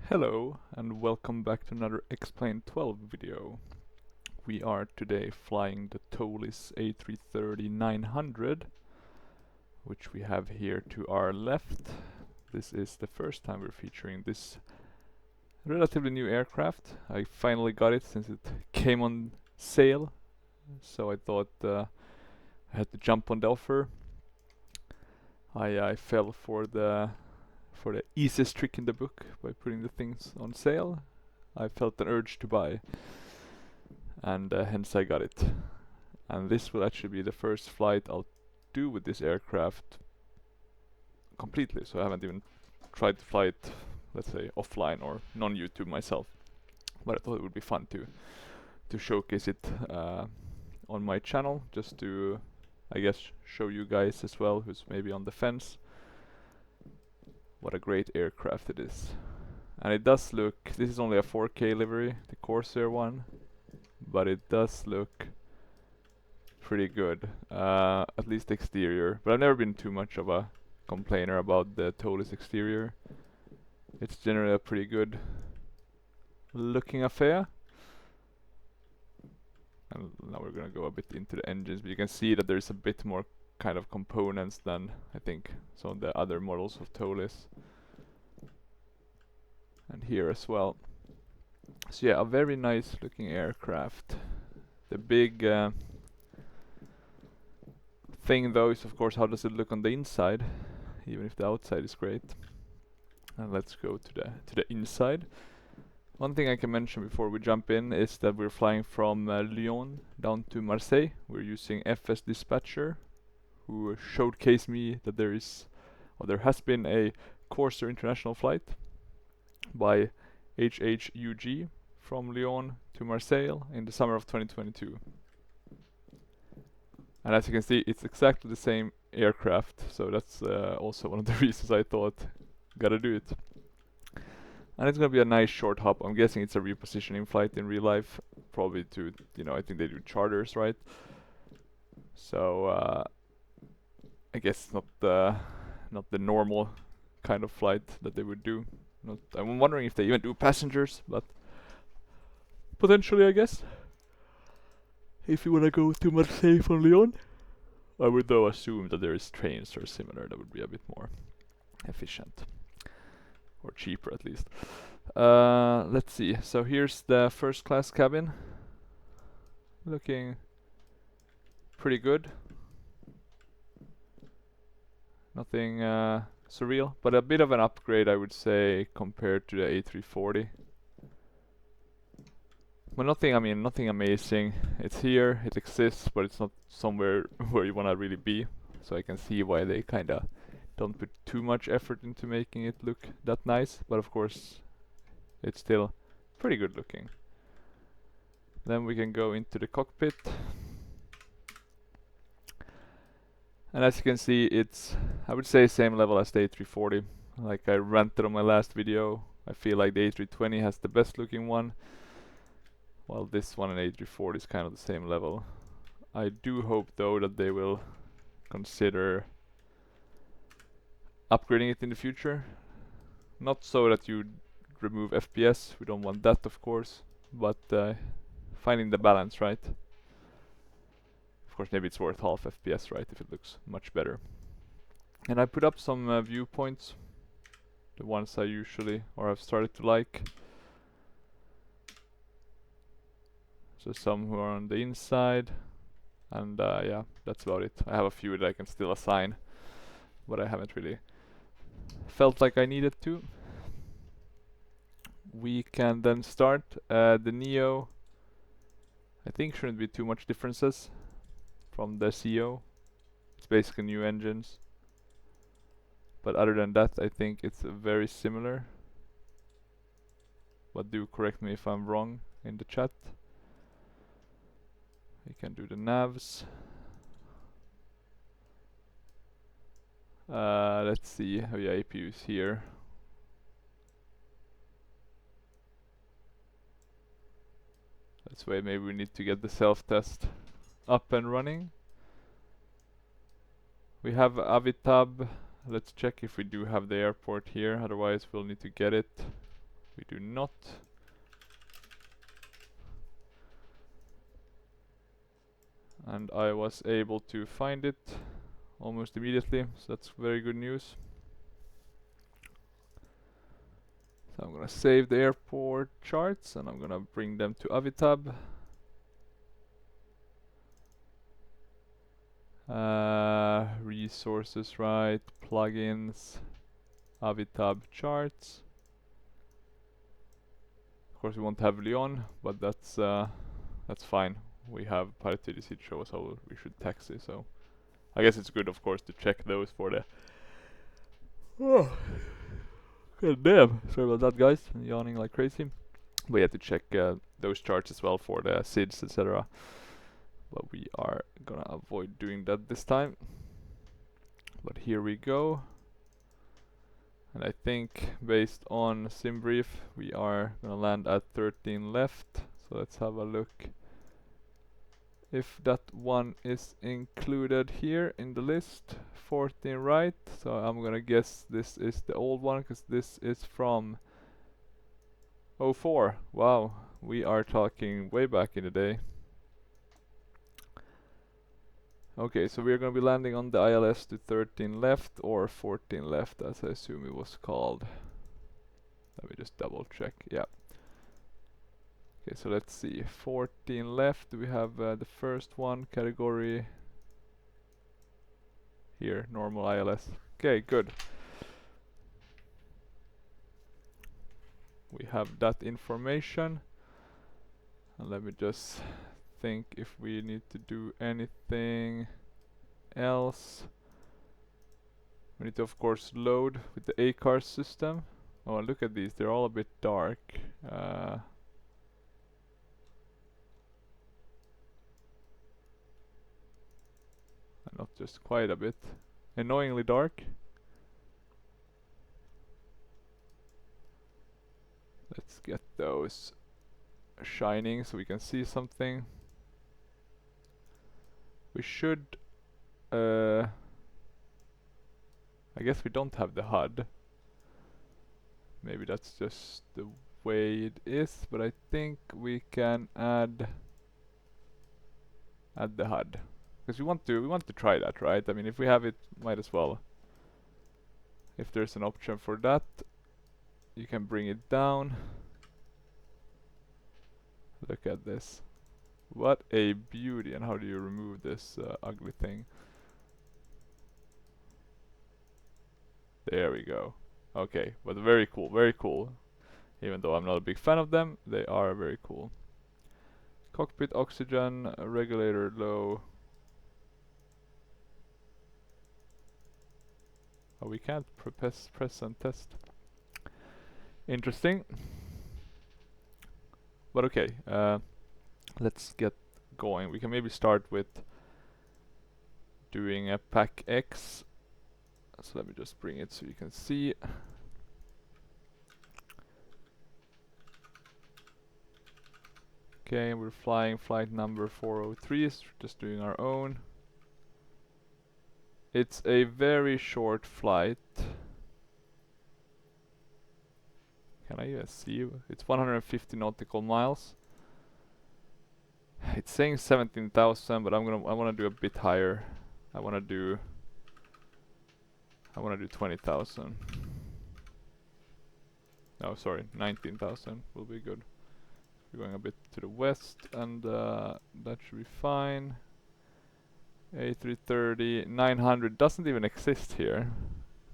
Hello and welcome back to another Explain 12 video. We are today flying the Toliss A330-900, which we have here to our left. This is the first time we're featuring this relatively new aircraft. I finally got it since it came on sale, so I thought I had to jump on the offer. I fell for the easiest trick in the book by putting the things on sale. I felt an urge to buy, and hence I got it. And this will actually be the first flight I'll do with this aircraft completely, so I haven't even tried to fly it, let's say, offline or non-YouTube myself. But I thought it would be fun to showcase it on my channel, just to, I guess, show you guys as well, who's maybe on the fence, what a great aircraft it is. And it does look, this is only a 4K livery, the Corsair one, but it does look pretty good, at least exterior. But I've never been too much of a complainer about the Toliss exterior. It's generally a pretty good looking affair. And now we're gonna go a bit into the engines, but you can see that there's a bit more kind of components than I think some of the other models of Toliss. And here as well. So yeah, a very nice looking aircraft. The big thing though is of course how does it look on the inside, even if the outside is great. And let's go to the inside. One thing I can mention before we jump in is that we're flying from Lyon down to Marseille. We're using FS Dispatcher, who showcased me that there has been a Corsair international flight by HHUG from Lyon to Marseille in the summer of 2022. And as you can see, it's exactly the same aircraft, so that's also one of the reasons I thought gotta do it. And it's gonna be a nice short hop. I'm guessing it's a repositioning flight in real life, probably to, I think they do charters, right? So I guess not the normal kind of flight that they would do. I'm wondering if they even do passengers, but potentially, I guess. If you wanna go to Marseille from Lyon, I would though assume that there is trains or similar that would be a bit more efficient. Or cheaper at least. Let's see, so here's the first class cabin. Looking pretty good. Nothing surreal, but a bit of an upgrade I would say compared to the A340. But nothing amazing. It's here, it exists, but it's not somewhere where you wanna really be. So I can see why they kinda don't put too much effort into making it look that nice, but of course it's still pretty good looking. Then we can go into the cockpit. And as you can see, it's, I would say, same level as the A340. Like I ranted on my last video, I feel like the A320 has the best looking one, while this one and A340 is kind of the same level. I do hope though that they will consider upgrading it in the future. Not so that you remove FPS, we don't want that of course, but finding the balance, right? Of course maybe it's worth half FPS, right, if it looks much better. And I put up some viewpoints, the ones I usually or have started to like. So some who are on the inside, and yeah, that's about it. I have a few that I can still assign, but I haven't really felt like I needed to. We can then start. The Neo, I think shouldn't be too much differences from the CO. It's basically new engines. But other than that, I think it's very similar. But do correct me if I'm wrong in the chat. We can do the navs. Let's see. Oh yeah, APU is here. That's why maybe we need to get the self-test up and running. We have Avitab. Let's check if we do have the airport here, otherwise we'll need to get it. We do not. And I was able to find it almost immediately, so that's very good news. So I'm gonna save the airport charts and I'm gonna bring them to Avitab. Resources, right, plugins, Avitab charts. Of course we won't have Lyon, but that's fine. We have Pirate TDC to show us how we should taxi, so I guess it's good of course to check those for the oh god damn, sorry about that guys, I'm yawning like crazy. We have to check those charts as well for the SIDs, etc. But we are gonna avoid doing that this time. But here we go. And I think based on SimBrief we are gonna land at 13 left. So let's have a look if that one is included here in the list. 14 right. So I'm gonna guess this is the old one because this is from 04. Wow, we are talking way back in the day. Okay, so we're gonna be landing on the ILS to 13 left or 14 left as I assume it was called. Let me just double check, yeah. Okay, so let's see, 14 left, we have the first one, category here, normal ILS. Okay, good. We have that information. And let me just think if we need to do anything else. We need to of course load with the ACAR system. Oh, look at these, they're all a bit dark. Not just quite a bit. Annoyingly dark. Let's get those shining so we can see something. We should I guess we don't have the HUD. Maybe that's just the way it is, but I think we can add the HUD. Because we want to try that, right? I mean if we have it, might as well. If there's an option for that, you can bring it down. Look at this. What a beauty, and how do you remove this ugly thing? There we go. Okay, but very cool, very cool. Even though I'm not a big fan of them, they are very cool. Cockpit oxygen, regulator low. Oh, we can't press and test. Interesting. But okay, let's get going. We can maybe start with doing a pack X. So let me just bring it so you can see. Okay, we're flying flight number 403, so just doing our own. It's a very short flight. Can I even see? It's 150 nautical miles. It's saying 17,000, but I wanna do a bit higher. I wanna do 20,000. No, sorry, 19,000 will be good. We're going a bit to the west, and that should be fine. A330-900 doesn't even exist here,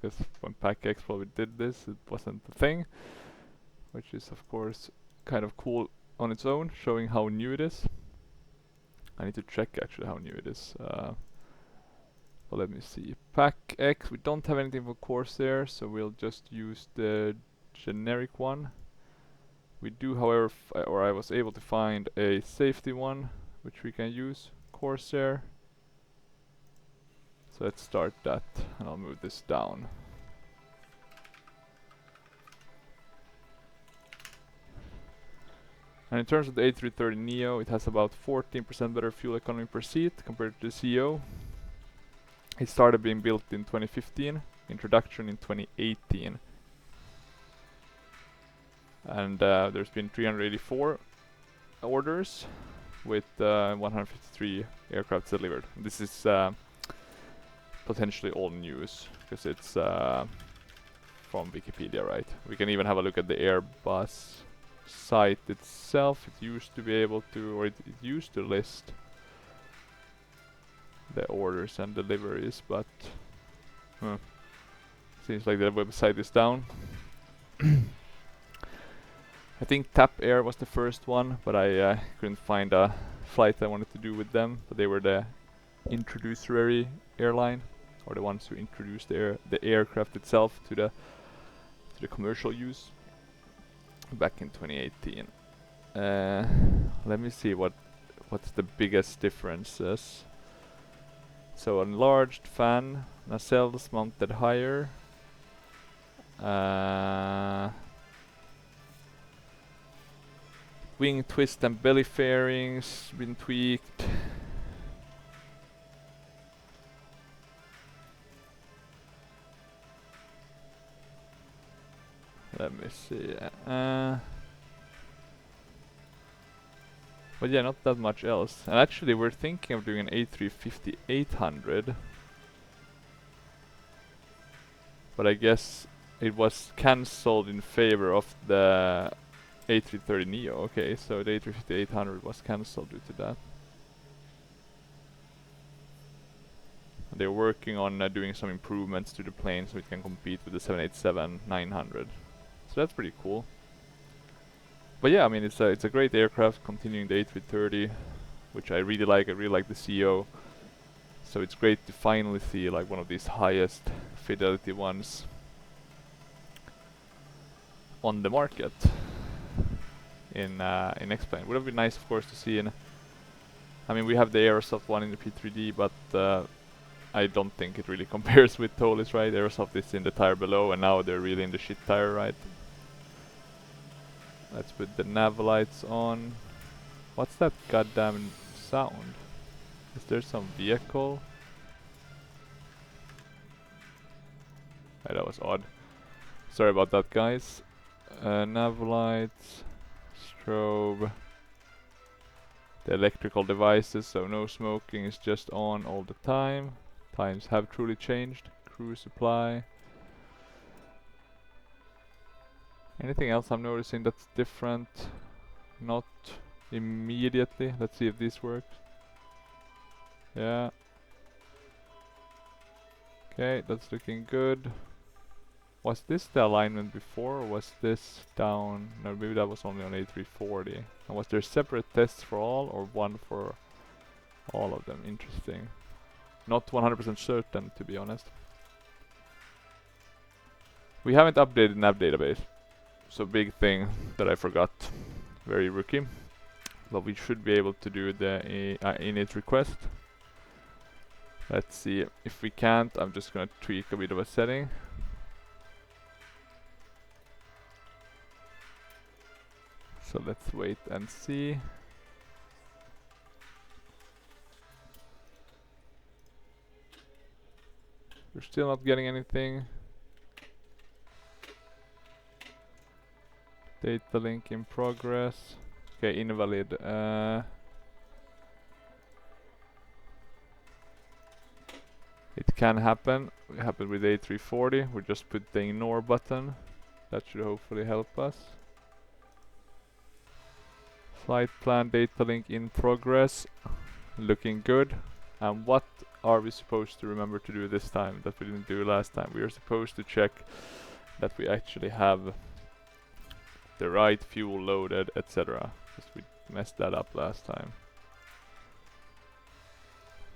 because when PackX probably did this, it wasn't the thing, which is of course kind of cool on its own, showing how new it is. I need to check actually how new it is. But let me see. PackX, we don't have anything for Corsair, so we'll just use the generic one. We do, however, or I was able to find a safety one, which we can use, Corsair. So let's start that, and I'll move this down. And in terms of the A330neo, it has about 14% better fuel economy per seat compared to the CEO. It started being built in 2015, introduction in 2018. And there's been 384 orders with 153 aircraft delivered. This is potentially all news because it's from Wikipedia, right? We can even have a look at the Airbus site itself. It used to be able to, or it used to list the orders and deliveries, but seems like the website is down. I think TAP Air was the first one, but I couldn't find a flight I wanted to do with them. But they were the introductory airline, or the ones who introduced the aircraft itself to the commercial use back in 2018. Let me see what's the biggest differences. So enlarged fan, nacelles mounted higher. Wing twist and belly fairings been tweaked. Let me see. But yeah, not that much else. And actually we're thinking of doing an A350-800. But I guess it was cancelled in favor of the A330neo. Okay, so the A350-800 was cancelled due to that. They're working on doing some improvements to the plane so it can compete with the 787-900. So that's pretty cool. But yeah, I mean it's a great aircraft, continuing the A330, which I really like. I really like the CO. So it's great to finally see like one of these highest fidelity ones on the market in X-Plane. Would have been nice, of course, to see in. I mean, we have the Aerosoft one in the P3D, but I don't think it really compares with Toliss, right? Aerosoft is in the tire below, and now they're really in the shit tire, right? Let's put the nav lights on. What's that goddamn sound? Is there some vehicle? Hey, that was odd. Sorry about that, guys. Nav lights, strobe. The electrical devices, so no smoking is just on all the time. Times have truly changed. Crew supply. Anything else I'm noticing that's different? Not immediately. Let's see if this works. Yeah. Okay, that's looking good. Was this the alignment before, or was this down? No, maybe that was only on A340. And was there separate tests for all, or one for all of them? Interesting. Not 100% certain, to be honest. We haven't updated nav database. So big thing that I forgot. Very rookie. But we should be able to do the init request. Let's see. If we can't, I'm just gonna tweak a bit of a setting. So let's wait and see. We're still not getting anything. Data link in progress. Okay, invalid. It can happen. It happened with A340. We just put the ignore button. That should hopefully help us. Flight plan data link in progress. Looking good. And what are we supposed to remember to do this time that we didn't do last time? We are supposed to check that we actually have the right fuel loaded, etc. Because we messed that up last time.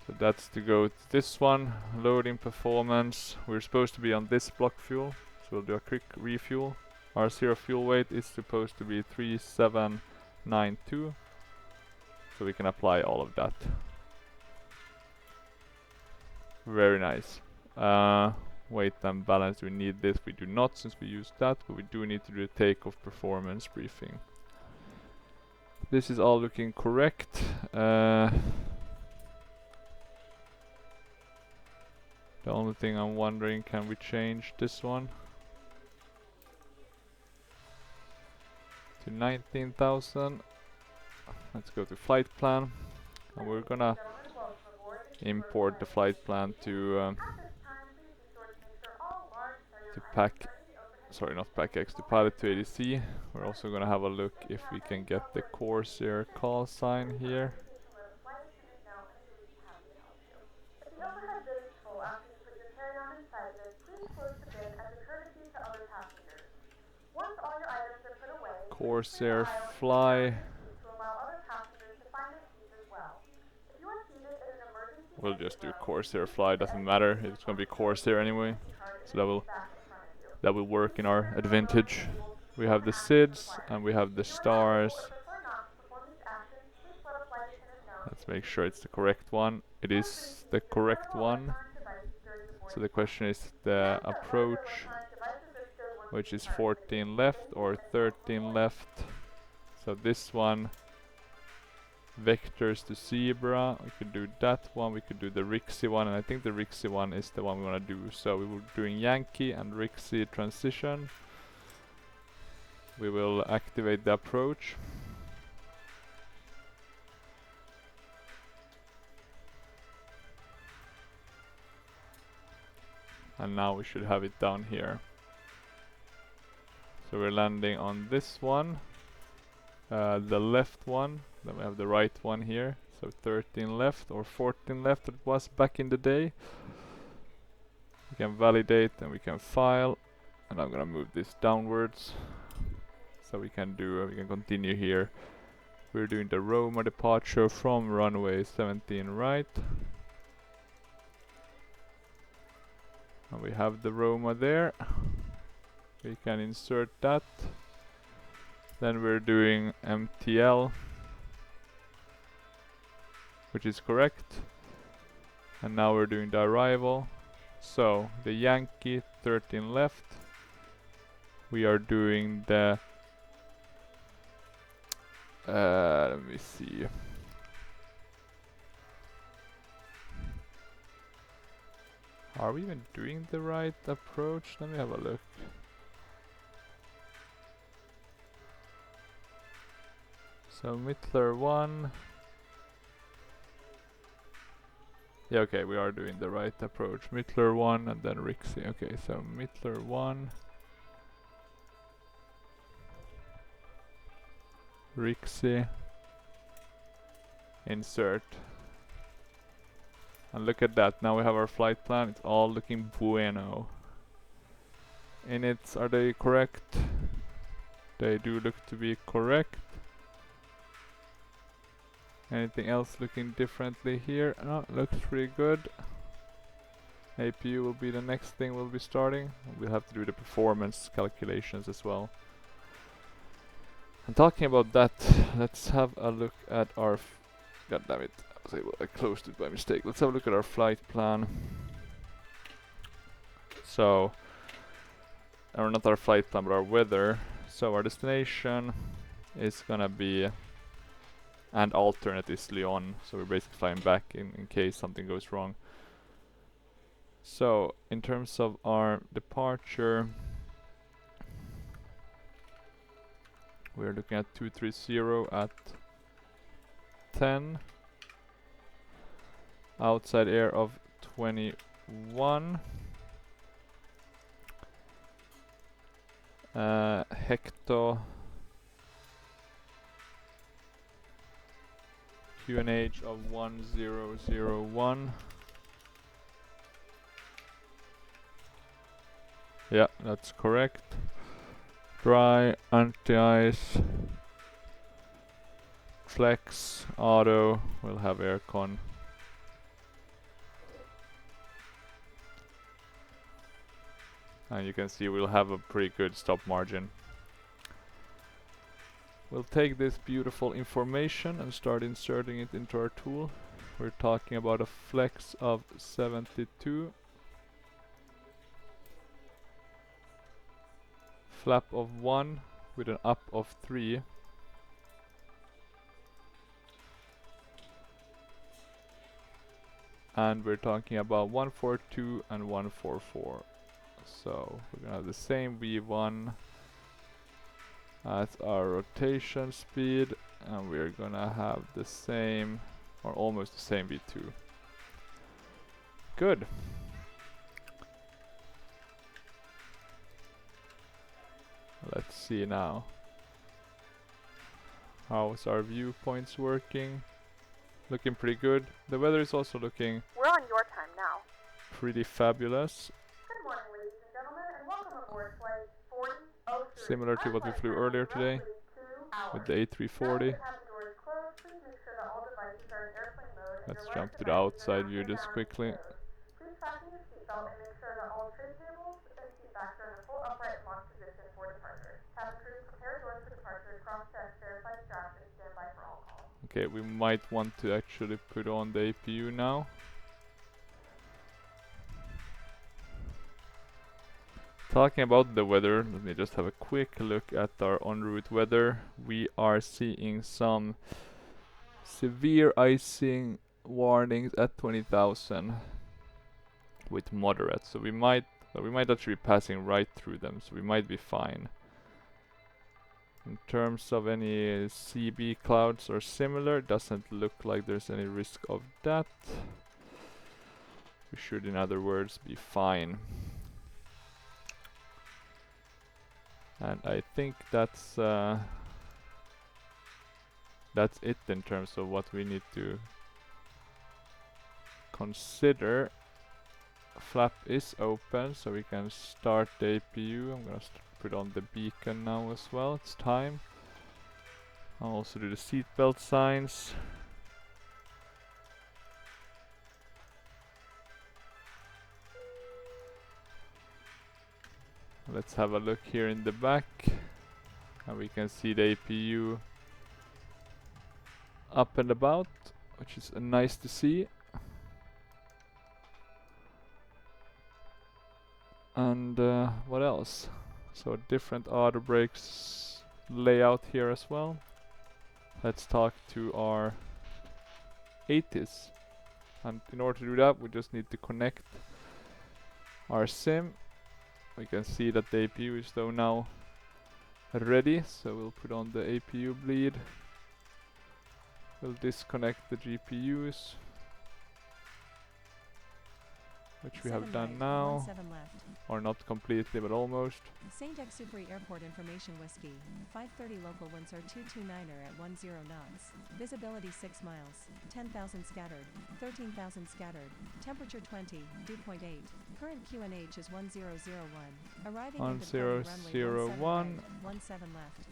So that's to go to this one. Loading performance. We're supposed to be on this block fuel. So we'll do a quick refuel. Our zero fuel weight is supposed to be 3792. So we can apply all of that. Very nice. Weight and balance, do we need this? We do not, since we use that, but we do need to do a takeoff performance briefing. This is all looking correct. The only thing I'm wondering, can we change this one? to 19,000. Let's go to flight plan, and we're gonna import the flight plan to to pilot to ADC. We're also gonna have a look if we can get the Corsair call sign here. Corsair fly. We'll just do Corsair fly, doesn't matter, it's gonna be Corsair anyway. So that will work in our advantage. We have the SIDS and we have the stars. Let's make sure it's the correct one. It is the correct one. So the question is the approach, which is 14 left or 13 left. So this one, vectors to zebra, we could do that one, we could do the Rixie one, and I think the Rixie one is the one we want to do. So we were doing Yankee and Rixie transition. We will activate the approach. And now we should have it down here. So we're landing on this one, the left one, then we have the right one here. So 13 left or 14 left it was back in the day. We can validate and we can file, and I'm gonna move this downwards so we can continue here. We're doing the Roma departure from runway 17 right. And we have the Roma there. We can insert that. Then we're doing MTL, which is correct. And now we're doing the arrival. So the Yankee 13 left. We are doing the let me see. Are we even doing the right approach? Let me have a look. So Mittler 1. Yeah, okay, we are doing the right approach. Mittler 1 and then Rixie. Okay, so Mittler 1. Rixie. Insert. And look at that, now we have our flight plan, it's all looking bueno. Inits, are they correct? They do look to be correct. Anything else looking differently here? No, looks pretty good. APU will be the next thing we'll be starting. We'll have to do the performance calculations as well. And talking about that, let's have a look at our... God damn it, I closed it by mistake. Let's have a look at our flight plan. So, or not our flight plan, but our weather. So our destination is gonna be, and alternate is Lyon. So we're basically flying back in case something goes wrong. So in terms of our departure, we're looking at 230 at 10. Outside air of 21. Hecto. QNH of 1001. Yeah, that's correct. Dry, anti-ice, flex, auto, we'll have aircon. And you can see we'll have a pretty good stop margin. We'll take this beautiful information and start inserting it into our tool. We're talking about a flex of 72. Flap of 1 with an up of 3. And we're talking about 142 and 144. So we're gonna have the same V1 That's our rotation speed, and we're gonna have the same, or almost the same V2. Good. Let's see now. How's our viewpoints working? Looking pretty good. The weather is also looking We're on your time now. pretty fabulous. Good morning, ladies and gentlemen, and welcome aboard flight 4003. Similar to what we flew earlier today with the A340. Let's jump to the outside view just quickly. Please fasten your seatbelt and make sure that all tray tables and seat backs are in a full upright and locked position for departure. Cabin crew, prepare doors for departure, cross-check, verify straps, and stand by for all calls. Okay, we might want to actually put on the APU now. Talking about the weather, let me just have a quick look at our en route weather. We are seeing some severe icing warnings at 20,000 with moderate, so we might actually be passing right through them, so we might be fine. In terms of any CB clouds or similar, doesn't look like there's any risk of that. We should, in other words, be fine. And I think that's it in terms of what we need to consider. Flap is open, so we can start the APU. I'm gonna put on the beacon now as well. It's time. I'll also do the seatbelt signs. Let's have a look here in the back, and we can see the APU up and about, which is nice to see. And what else? So different auto brakes layout here as well. Let's talk to our 80s. And in order to do that, we just need to connect our SIM. We can see that the APU is though now ready, so we'll put on the APU bleed. We'll disconnect the GPUs, which we have done now, or not completely, but almost. St. Exupéry Airport Information Whiskey, 530 local winds are 229er at 10 knots, visibility 6 miles, 10,000 scattered, 13,000 scattered, temperature 20, dew point 8, current QNH is 1001, arriving in departing runway 17 left.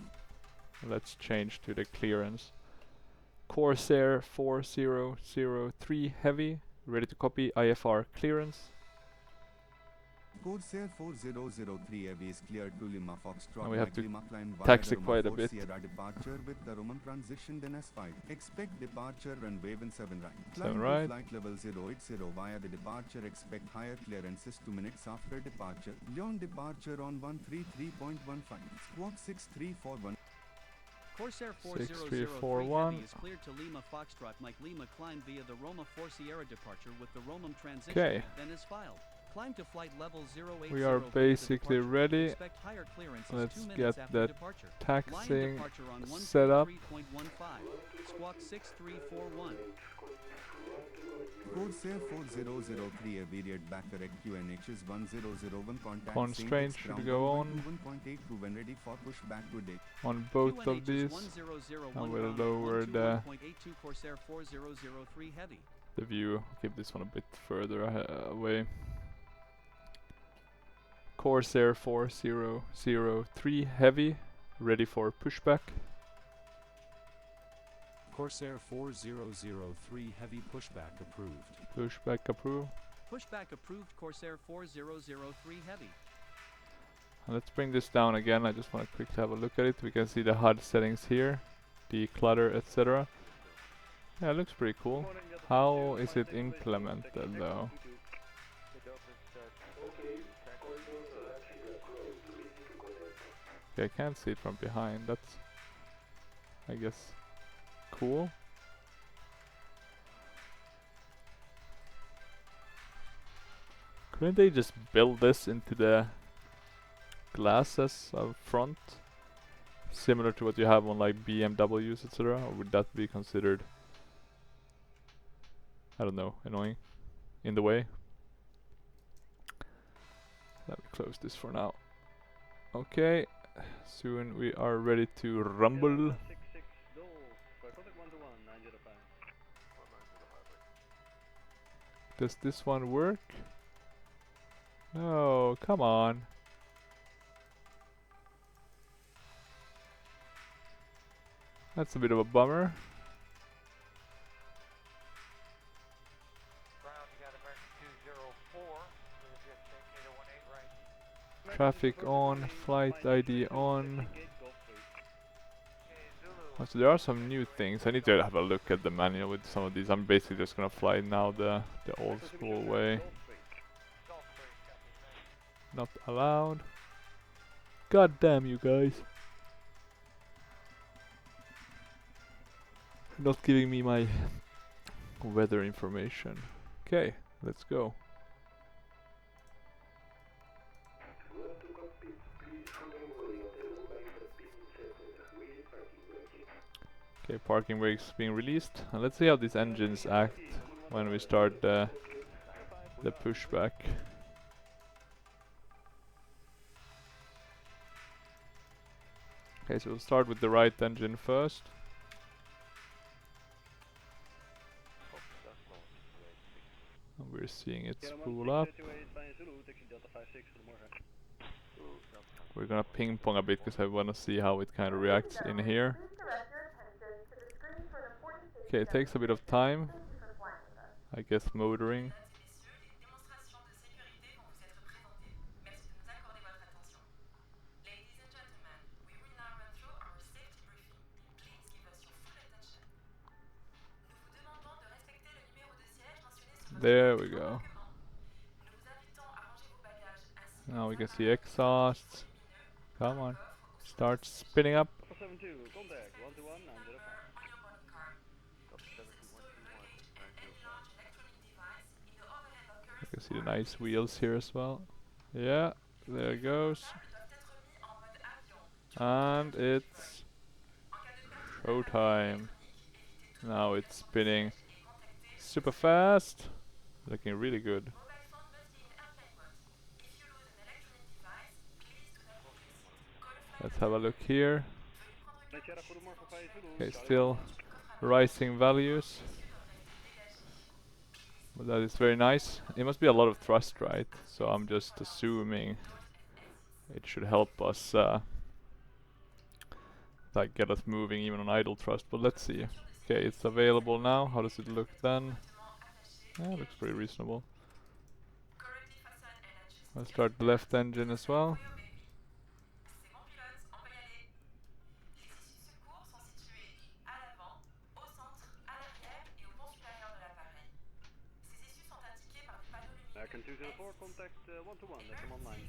Let's change to the clearance. Corsair 4003 heavy, ready to copy IFR clearance. Corsair 4003 heavy is cleared to Lima Foxtrot. And we have to taxi quite a bit. Sierra departure with the Roman transition then S5. Expect departure runway 17 right. 7 right. Flight level 080 via the departure. Expect higher clearances 2 minutes after departure. Beyond departure on 133.15. Squawk 6341. Corsair 4003 Heavy is cleared to Lima Foxtrot Mike Lima climb via the Roma 4 Sierra departure with the Roman transition, then is filed. Climb to flight level 080. We are basically ready. Expect higher clearances Let's 2 minutes get after that departure. taxing Departure on set up. 133.15. Squawk 6341. Corsair 4003 heavy read back correct QNH is 1001 contact. Constraint should go on 1.82 when ready for pushback today. on both of these. And we'll lower the Corsair 4003 Heavy. the view. Keep this one a bit further away. Corsair 4003 heavy, ready for pushback. Corsair 4003 heavy pushback approved. Pushback approved. Pushback approved. Corsair 4003 Heavy. And let's bring this down again. I just want to quickly have a look at it. We can see the HUD settings here, declutter, etc. Yeah, it looks pretty cool. How is it implemented though? Okay, I can't see it from behind. That's, I guess, cool. Couldn't they just build this into the glasses up front? similar to what you have on like BMWs, etc., or would that be considered, I don't know, annoying in the way? Let me close this for now. Okay, soon we are ready to rumble. Does this one work? No, come on. That's a bit of a bummer. Traffic on, flight ID on. Oh, so there are some new things. I need to have a look at the manual with some of these. I'm basically just gonna fly now the old school way. Not allowed. God damn you guys. Not giving me my weather information. Okay, let's go. Okay, parking brakes being released. And let's see how these engines act when we start the pushback. Okay, so we'll start with the right engine first. And we're seeing it spool up. We're gonna ping pong a bit because I wanna see how it kind of reacts in here. Okay, it takes a bit of time. I guess motoring. There we go. Now we can see exhausts. Come on. Start spinning up. You can see the nice wheels here as well. Yeah, there it goes. And it's showtime. Now it's spinning super fast. Looking really good. Let's have a look here. Okay, still rising values. But that is very nice. It must be a lot of thrust, right? So I'm just assuming it should help us like get us moving even on idle thrust, but let's see. Okay, it's available now. How does it look then? Yeah, it looks pretty reasonable. I'll start the left engine as well. American 204, contact 121, that's from online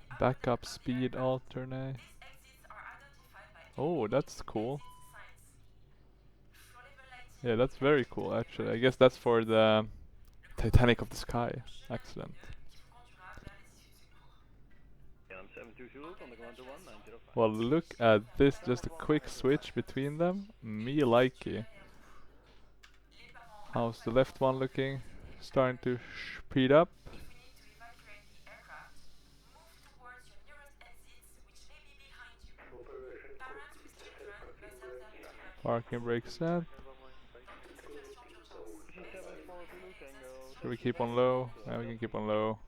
05. Backup speed alternate. Oh, that's cool. Yeah, that's very cool actually. I guess that's for the Titanic of the Sky. Excellent. Well, look at this, just a quick switch between them. Me likey. How's the left one looking? Starting to speed up. Parking brake set. Should we keep on low? Yeah, we can keep on low.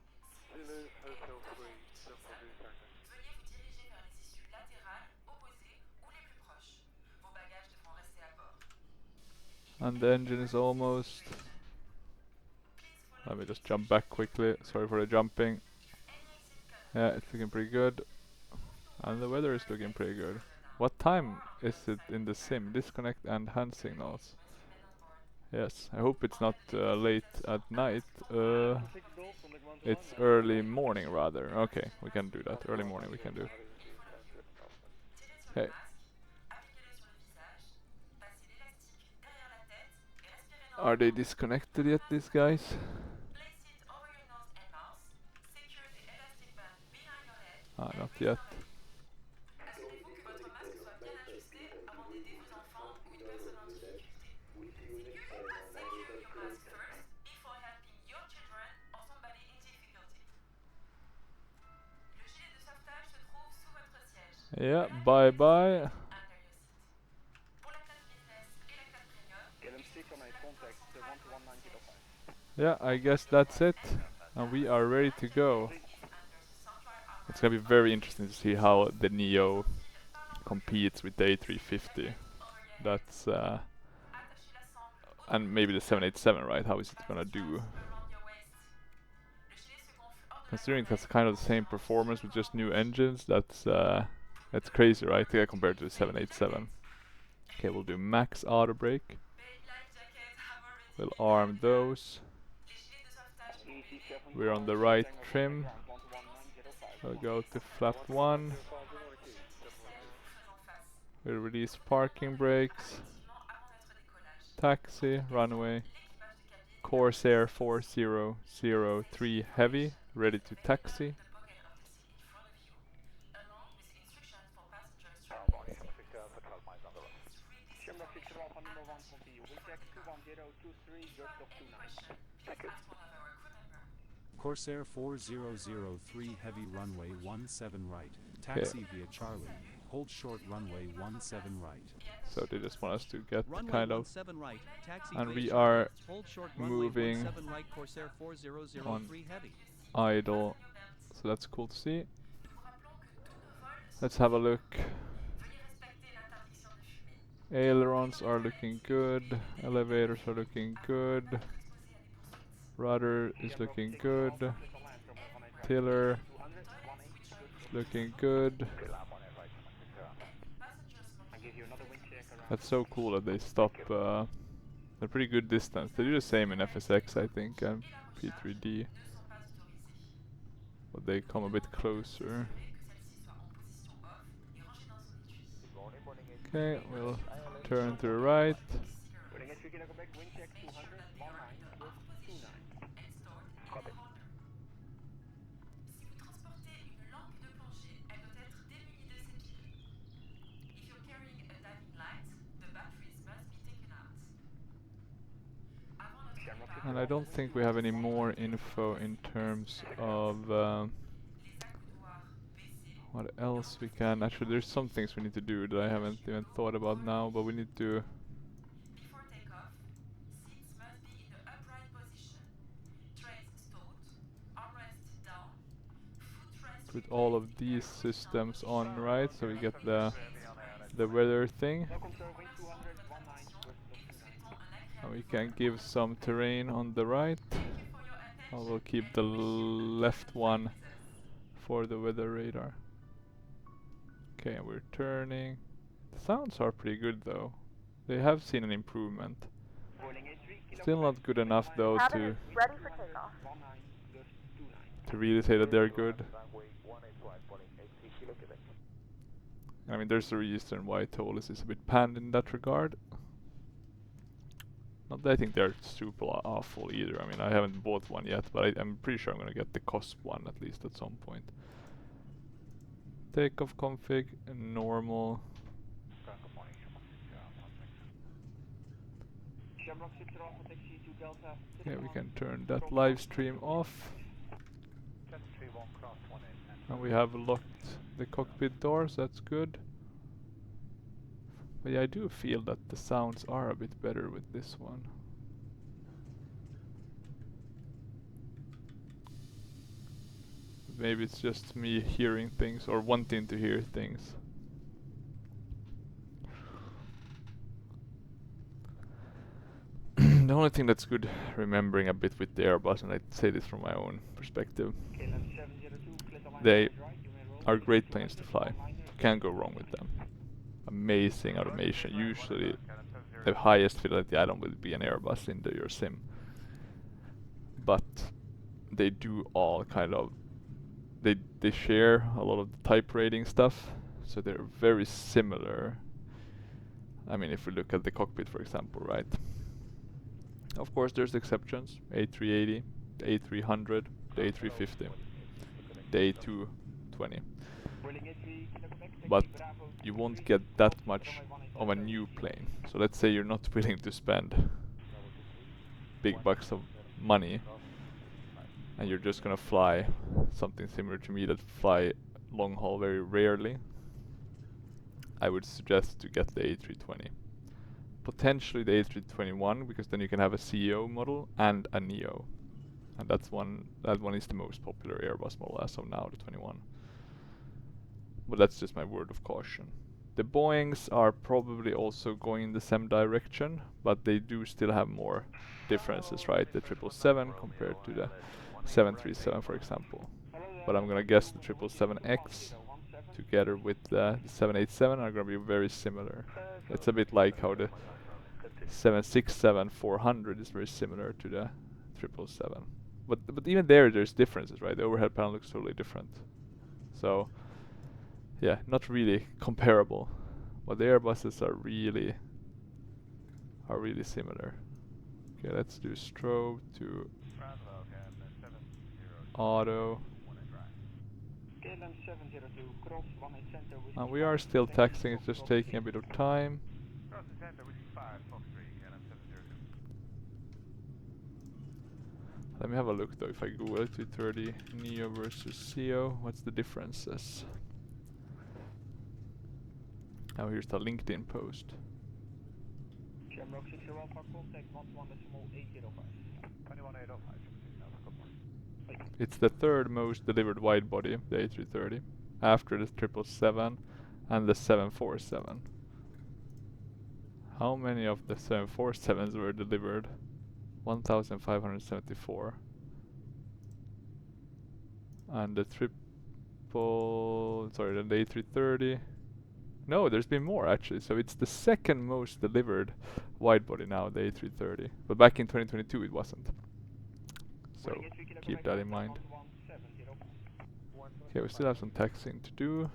And the engine is almost... Let me just jump back quickly. Sorry for the jumping. Yeah, it's looking pretty good. And the weather is looking pretty good. What time is it in the sim? Disconnect and hand signals. Yes, I hope it's not late at night. It's early morning rather. Okay, we can do that. Early morning we can do. Okay. Are they disconnected yet, these guys? Ah, not yet. Assurez-vous que votre masque soit bien ajusté avant d'aider vos enfants ou une personne en difficulté. Secure and secure your mask first before helping your children or somebody in difficulty. Le gilet de sauvetage se trouve sous votre siège. Yeah, bye bye. Under your seat. Pour la classe business et la classe premium, Get them stick on a contact 1-1-905. Yeah, I guess that's it. And we are ready to go. It's gonna be very interesting to see how the Neo competes with the A350. That's and maybe the 787, right? How is it gonna do? Considering that's kind of the same performance with just new engines, that's crazy, right? Yeah, compared to the 787. Okay, we'll do max auto brake. We'll arm those. We're on the right trim. We'll go to flap 1. We'll release parking brakes. Taxi, runway. Corsair 4003 heavy, ready to taxi. Corsair 4003 heavy runway 17 right. Taxi via Charlie. Hold short runway 17 right. So they just want us to get Runway kind of, 17 right, taxi and via we Charlie. are Hold short runway moving 17 right, Corsair 4003 heavy. idle, so that's cool to see. Let's have a look. Ailerons are looking good, elevators are looking good, rudder is looking good, tiller is looking good. That's so cool that they stop a pretty good distance. They do the same in FSX, I think, and P3D, but they come a bit closer. Okay, we'll turn to the right. And I don't think we have any more info in terms of what else we can. Actually, there's some things we need to do that I haven't even thought about now, but we need to put all of these systems on, right, so we get the weather thing. And we can give some terrain on the right. I will keep the left one for the weather radar. Okay, we're turning. The sounds are pretty good though. They have seen an improvement. Still not good enough though to ready for takeoff. really say that they're good. I mean, there's a reason why Toliss is a bit panned in that regard. Not that I think they're super awful either. I mean, I haven't bought one yet, but I'm pretty sure I'm gonna get the COSP one at least at some point. Takeoff config, normal. Okay, we can turn that live stream off. And we have locked the cockpit doors, that's good. But yeah, I do feel that the sounds are a bit better with this one. Maybe it's just me hearing things or wanting to hear things. The only thing that's good remembering a bit with the Airbus, and I say this from my own perspective, they are great planes to fly. Can't go wrong with them. Amazing automation. Usually the highest fidelity item will be an Airbus in your sim. But they do all kind of, they share a lot of the type rating stuff, so they're very similar. I mean, if we look at the cockpit, for example, right? Of course, there's exceptions. A380, the A300, the A350, the A220. but you won't get that much of a new plane. So let's say you're not willing to spend big bucks of money and you're just gonna fly something similar to me that fly long haul very rarely. I would suggest to get the A320. Potentially the A321, because then you can have a CEO model and a Neo. And that one is the most popular Airbus model as of now, the 21. But that's just my word of caution. The Boeings are probably also going in the same direction, but they do still have more differences, right? The 777 compared to the 737, for example. But I'm gonna guess the 777X together with the 787 are gonna be very similar. It's a bit like how the 767-400 is very similar to the 777. But even there's differences, right? The overhead panel looks totally different. So yeah, not really comparable. But the Airbuses are really similar. Okay, let's do strobe to auto. And we are still taxiing, it's just taking a bit of time. Let me have a look though, if I Google A330 Neo versus CEO, what's the differences? Now here's the LinkedIn post. It's the third most delivered widebody, the A330, after the 777 and the 747. How many of the 747s were delivered? 1,574. And the the A330. No, there's been more actually. So it's the second most delivered widebody now, the A330. But back in 2022 it wasn't. So keep that in mind. Okay, we still have some taxiing to do.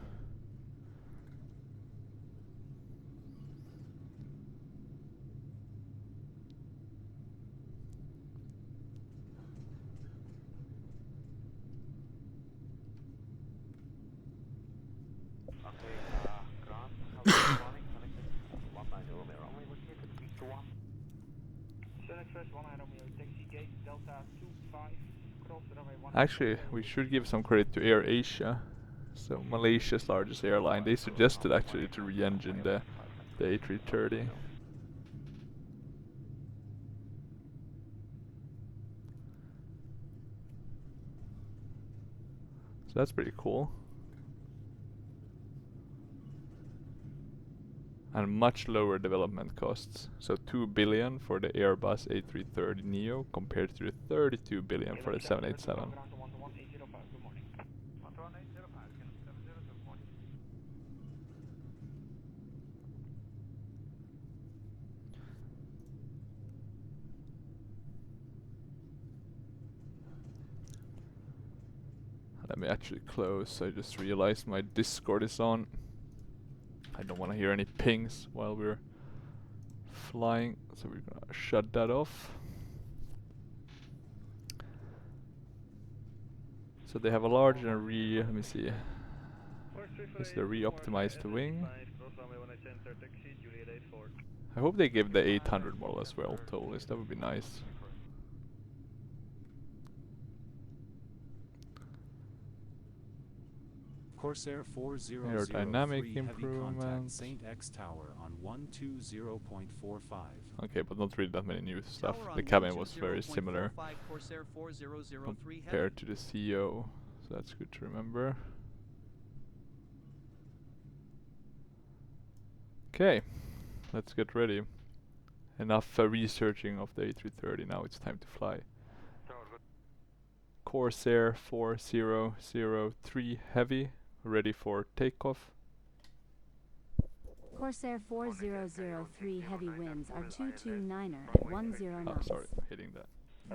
Actually, we should give some credit to Air Asia. So Malaysia's largest airline, they suggested actually to re-engine the A330. So that's pretty cool. And much lower development costs. So 2 billion for the Airbus A330 Neo compared to the 32 billion for the 787. Let me actually close. I just realized my Discord is on. I don't want to hear any pings while we're flying, so we're gonna shut that off. So they have a large and let me see. Is the re-optimized wing? I hope they give the 800 model as well, Toliss, that would be nice. Corsair 4003 Aerodynamic heavy contact improvements. Saint X Tower on 120.45. Okay, but not really that many new stuff. The cabin was very similar compared to the CEO, so that's good to remember. Okay, let's get ready. Enough researching of the A330, now it's time to fly. Corsair 4003 heavy, ready for takeoff. Corsair 4003 heavy winds are 229er at 10 knots. Sorry, hitting that.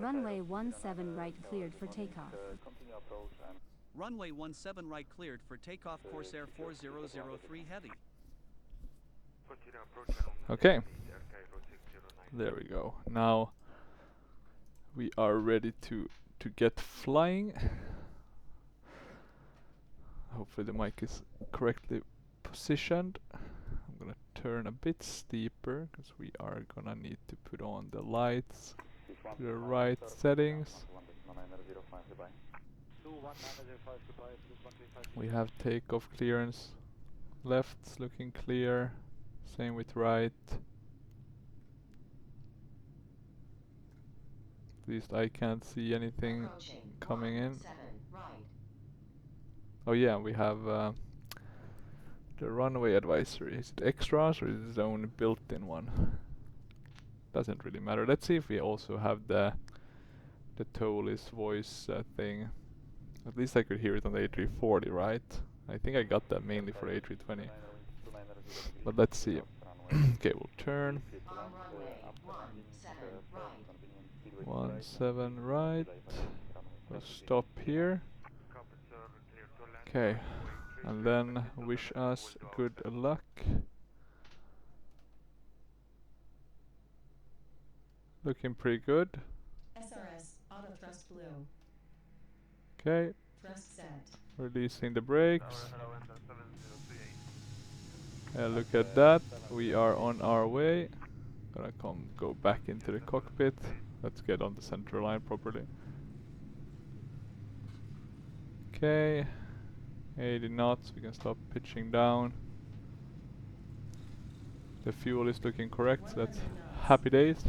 Runway 17 right cleared for takeoff. Runway 17 right cleared for takeoff. Corsair 4003 heavy. Okay, there we go. Now we are ready to get flying. Hopefully the mic is correctly positioned. I'm gonna turn a bit steeper because we are gonna need to put on the lights to the right settings. We have takeoff clearance. Left's looking clear. Same with right. At least I can't see anything coming in. Oh yeah, we have the runway advisory. Is it extras or is it its own built-in one? Doesn't really matter. Let's see if we also have the Toliss voice thing. At least I could hear it on the A340, right? I think I got that mainly for A320. But let's see. Okay, we'll turn. 17 right. We'll stop here. Okay, and then wish us good luck. Looking pretty good. SRS, auto thrust blue. Okay. Thrust set. Releasing the brakes. Look at that. We are on our way. Gonna go back into the cockpit. Let's get on the center line properly. Okay. 80 knots. We can stop pitching down. The fuel is looking correct, so that's happy days.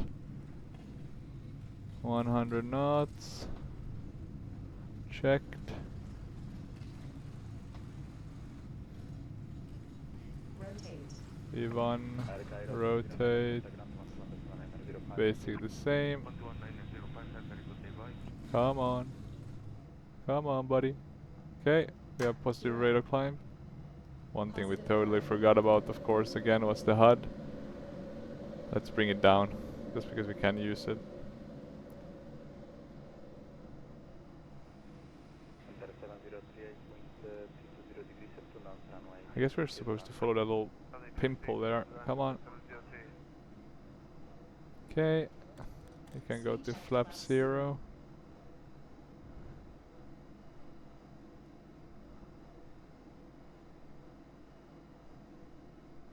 100 knots. Checked. Rotate. E1, rotate. Basically the same. Come on. Come on, buddy. Okay, we have positive radar climb. One thing we totally forgot about, of course, again, was the HUD. Let's bring it down, just because we can use it. I guess we're supposed to follow that little pimple there. Come on. Okay. We can go to flap 0.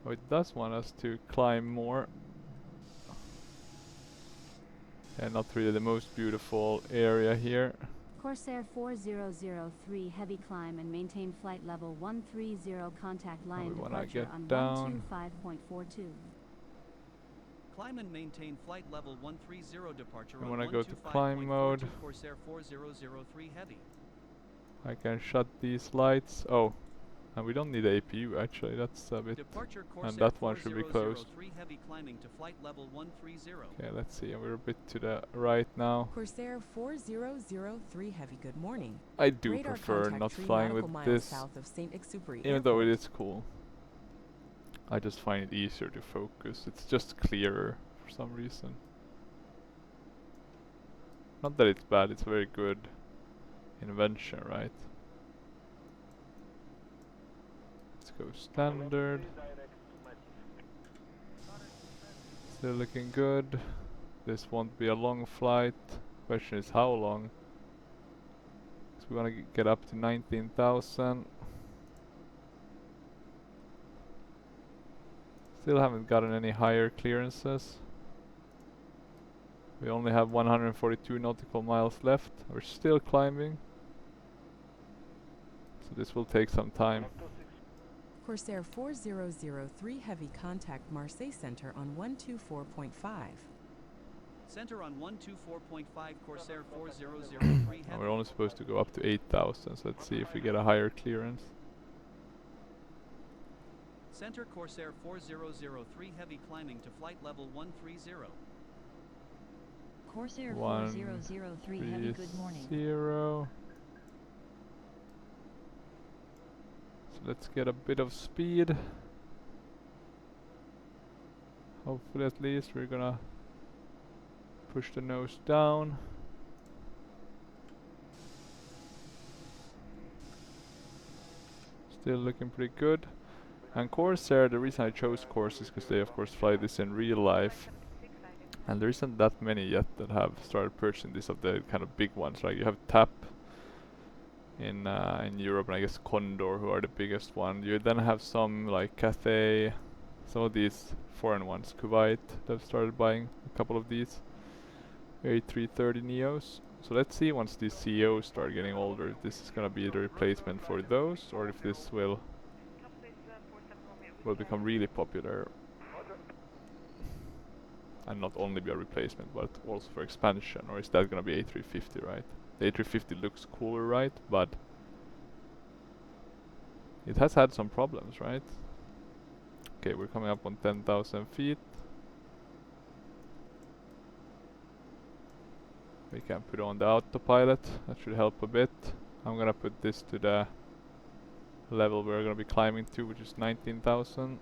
Oh, it does want us to climb more. And not really the most beautiful area here. Corsair 4003 heavy climb and maintain flight level 130 contact line departure on 125.42. Climb and maintain flight level 130 departure on 125.42 wanna go to climb mode. Corsair 4003 heavy. I can shut these lights. Oh, and we don't need the APU actually, that's a bit... Departure And that one should be closed. heavy climbing to flight level 130. Okay, let's see, we're a bit to the right now. Corsair 4003 Heavy, good morning. I do Radar prefer contact not 3 flying nautical with miles this, south of Saint-Exupéry even though it Airport. is cool. I just find it easier to focus, it's just clearer for some reason. Not that it's bad, it's a very good invention, right? Let's go standard. Still looking good. This won't be a long flight. Question is how long? So we want to get up to 19,000. Still haven't gotten any higher clearances. We only have 142 nautical miles left. We're still climbing. So this will take some time. Corsair 4003 Heavy, contact Marseille Center on 124.5. Center on 124.5 Corsair 4003 heavy. We're only supposed to go up to 8,000, so let's see if we get a higher clearance. Center Corsair 4003 heavy climbing to flight level 130. Corsair 4003 heavy, good morning. 0. So let's get a bit of speed. Hopefully at least we're gonna push the nose down. Still looking pretty good. And Corsair, the reason I chose Corsair is because they of course fly this in real life. And there isn't that many yet that have started purchasing this of the kind of big ones. Like you have TAP in Europe, and I guess Condor, who are the biggest one. You then have some like Cathay, some of these foreign ones, Kuwait, that have started buying a couple of these A330 Neos. So let's see once these CEOs start getting older, if this is gonna be the replacement for those, or if this will become really popular and not only be a replacement but also for expansion, or is that gonna be A350, right? The A350 looks cooler, right? But it has had some problems, right? Okay, we're coming up on 10,000 feet. We can put on the autopilot, that should help a bit. I'm gonna put this to the level we're gonna be climbing to, which is 19,000.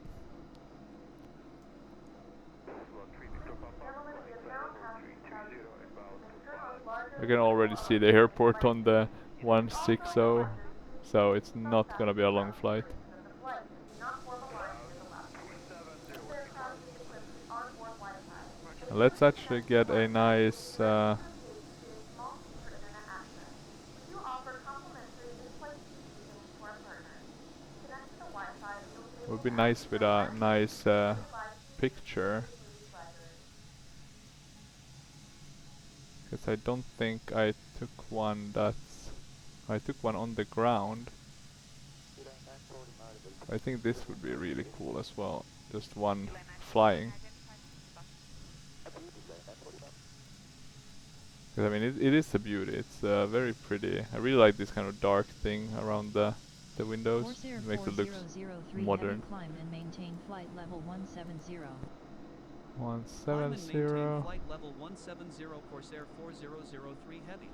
We can already see the airport on the 160, so it's not gonna be a long flight. Let's actually get a nice would be nice with a nice picture, because I don't think I took one I took one on the ground. I think this would be really cool as well, just one flying. Because I mean it is a beauty, it's very pretty. I really like this kind of dark thing around the windows. Corsair It makes it look 4003 modern. Climb and maintain flight level 170. 170. Maintain flight level 170 Corsair 4003 Heavy.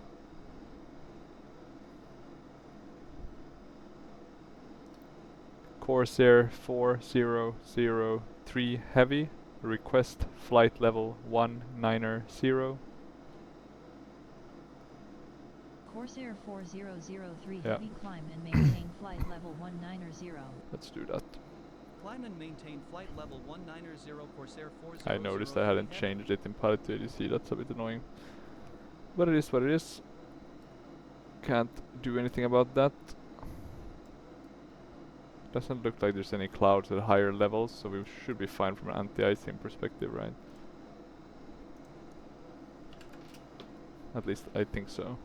Corsair 4003 Heavy. Request flight level 190. Corsair 4003 Heavy climb and maintain flight level 190. Let's do that. Climb and maintain flight level 190 Corsair 4003 I noticed I hadn't changed it in Pilot to ADC, that's a bit annoying. But it is what it is. Can't do anything about that. Doesn't look like there's any clouds at higher levels, so we should be fine from an anti-icing perspective, right? At least I think so.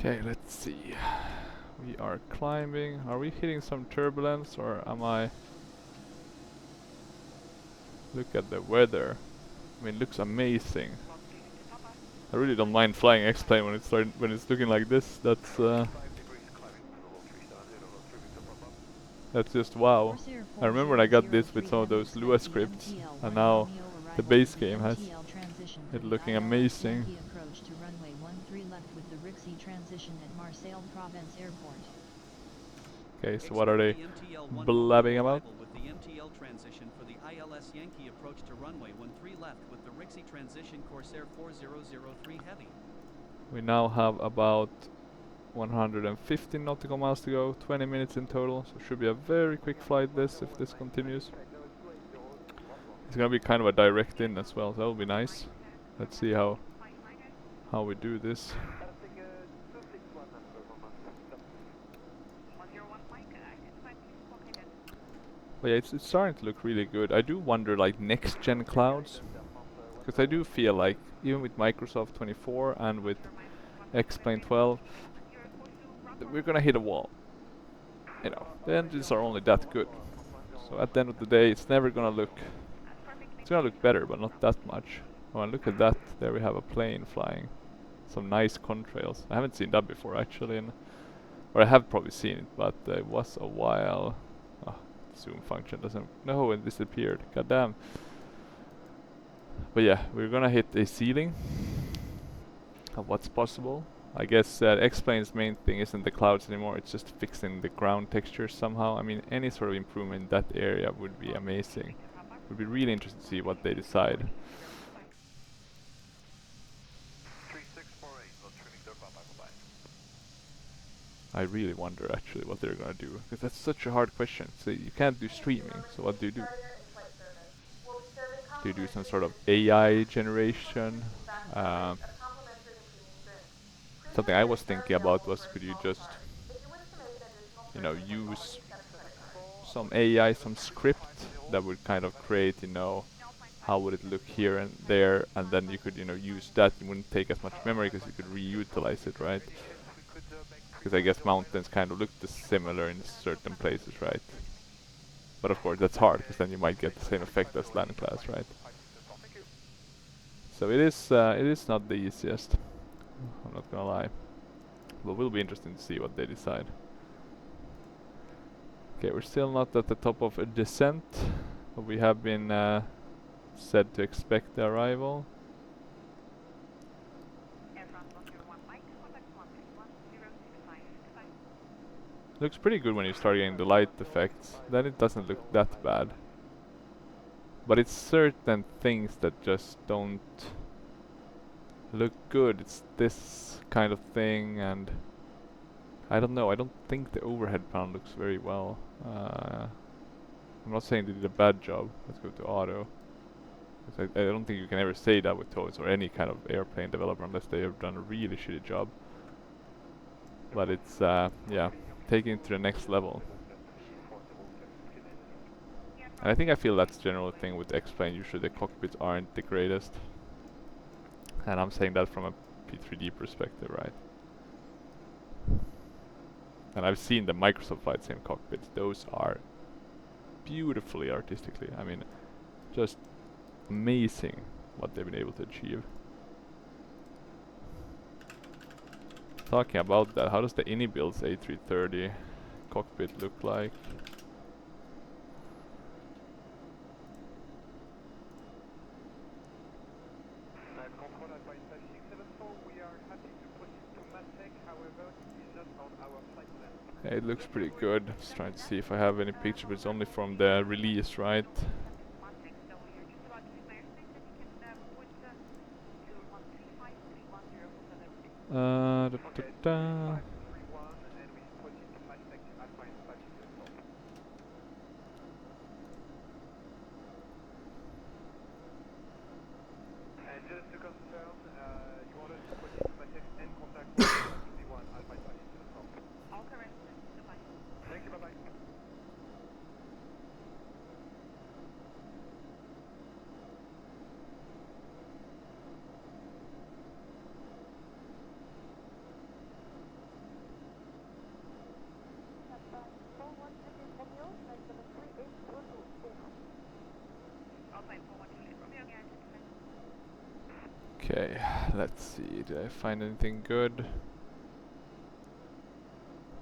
Okay, let's see. We are climbing. Are we hitting some turbulence, or am I? Look at the weather. I mean, it looks amazing. I really don't mind flying X-plane when it's looking like this. That's just wow. I remember when I got this with some of those Lua scripts, and now the base game has it looking amazing. Okay, so what are they blabbing about? With the MTL transition for the ILS Yankee approach to runway 13 left with the Rixie transition Corsair 4003 Heavy. We now have about 150 nautical miles to go, 20 minutes in total, so should be a very quick flight this, if this continues. It's gonna be kind of a direct in as well, so that'll be nice. Let's see how we do this. But yeah, it's starting to look really good. I do wonder, like, next gen clouds, because I do feel like even with Microsoft 24 and with X-Plane 12, we're gonna hit a wall. you know, the engines are only that good. So at the end of the day, it's never gonna look, it's gonna look better, but not that much. Oh, and look at that, there we have a plane flying. Some nice contrails. I haven't seen that before actually, or I have probably seen it, but it was a while. Oh, zoom function doesn't, no, it disappeared, god damn. But yeah, we're gonna hit a ceiling of what's possible. I guess X-Plane's main thing isn't the clouds anymore, it's just fixing the ground texture somehow. I mean, any sort of improvement in that area would be amazing. Would be really interesting to see what they decide. I really wonder actually what they're gonna do, because that's such a hard question. So you can't do streaming, so what do you do? Do you do some sort of AI generation? Something I was thinking about was, could you just, you know, use some AI, some script that would kind of create, you know, how would it look here and there, and then you could, you know, use that. It wouldn't take as much memory because you could reutilize it, right? Because I guess mountains kind of look similar in certain places, right? But of course that's hard, because then you might get the same effect as land class, right? So it is not the easiest, I'm not gonna lie. But it will be interesting to see what they decide. Okay, we're still not at the top of a descent, but we have been said to expect the arrival. Looks pretty good when you start getting the light effects, then it doesn't look that bad. But it's certain things that just don't look good. It's this kind of thing, and I don't know, I don't think the overhead panel looks very well. I'm not saying they did a bad job. Let's go to auto. I don't think you can ever say that with Toliss or any kind of airplane developer unless they have done a really shitty job. But it's, yeah, taking it to the next level. And I think I feel that's the general thing with X-Plane. Usually the cockpits aren't the greatest. And I'm saying that from a P3D perspective, right? And I've seen the Microsoft Flight Sim cockpits. Those are beautifully artistically. I mean, just amazing what they've been able to achieve. Talking about that, how does the Inibuilds A330 cockpit look like? Yeah, it looks pretty good. Just trying to see if I have any picture, but it's only from the release, right? Da, da, da. Okay, let's see, did I find anything good?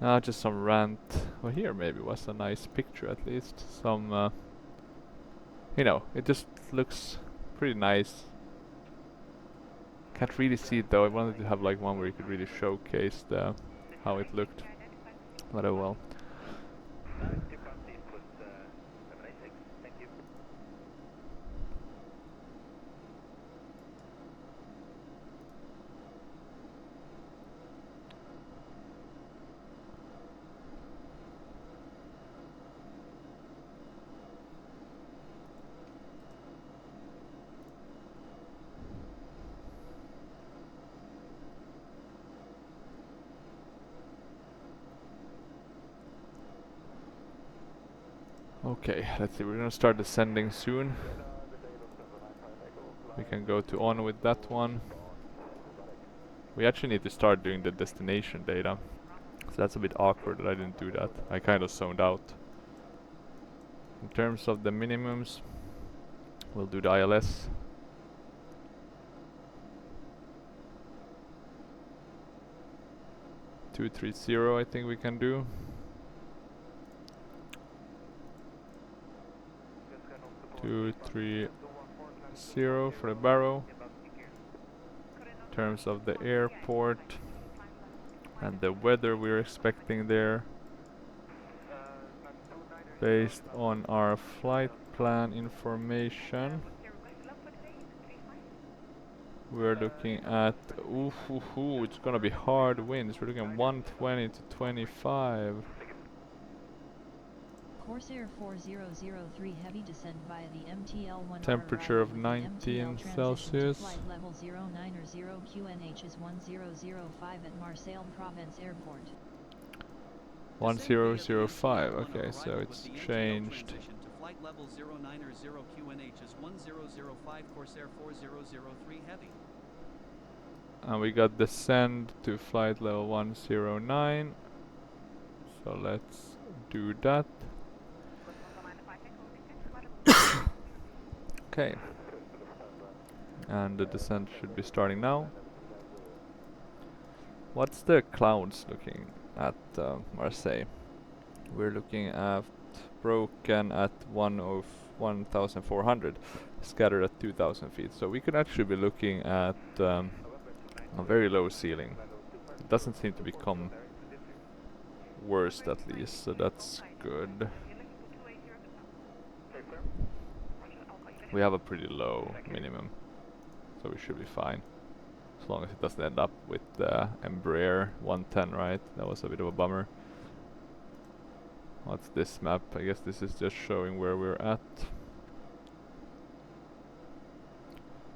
Ah, just some rant. Well, here maybe was a nice picture at least. Some, you know, it just looks pretty nice. Can't really see it though. I wanted to have like one where you could really showcase the how it looked. But oh well. Okay, let's see, we're gonna start descending soon. We can go to on with that one. We actually need to start doing the destination data So that's a bit awkward that I didn't do that. I kind of zoned out. In terms of the minimums, we'll do the ILS. $230 I think we can do. 230 for the barrow. In terms of the airport and the weather we're expecting there, based on our flight plan information, we're looking at it's gonna be hard winds. We're looking at 120 to 25. Corsair 4003 heavy descent via the MTL-1 Temperature of 19 Celsius. Flight level 090 QNH is 1005 at Marseille Provence Airport. 1005, okay, so it's changed. Flight level 090 QNH is 1005 Corsair 4003 heavy. And we got descend to flight level 109. So let's do that. Okay. And the descent should be starting now. What's the clouds looking at Marseille? We're looking at broken at 1,400, scattered at 2,000 feet. So we could actually be looking at a very low ceiling. It doesn't seem to become worse at least, so that's good. We have a pretty low minimum, so we should be fine. As long as it doesn't end up with the Embraer 110, right? That was a bit of a bummer. What's this map? I guess this is just showing where we're at.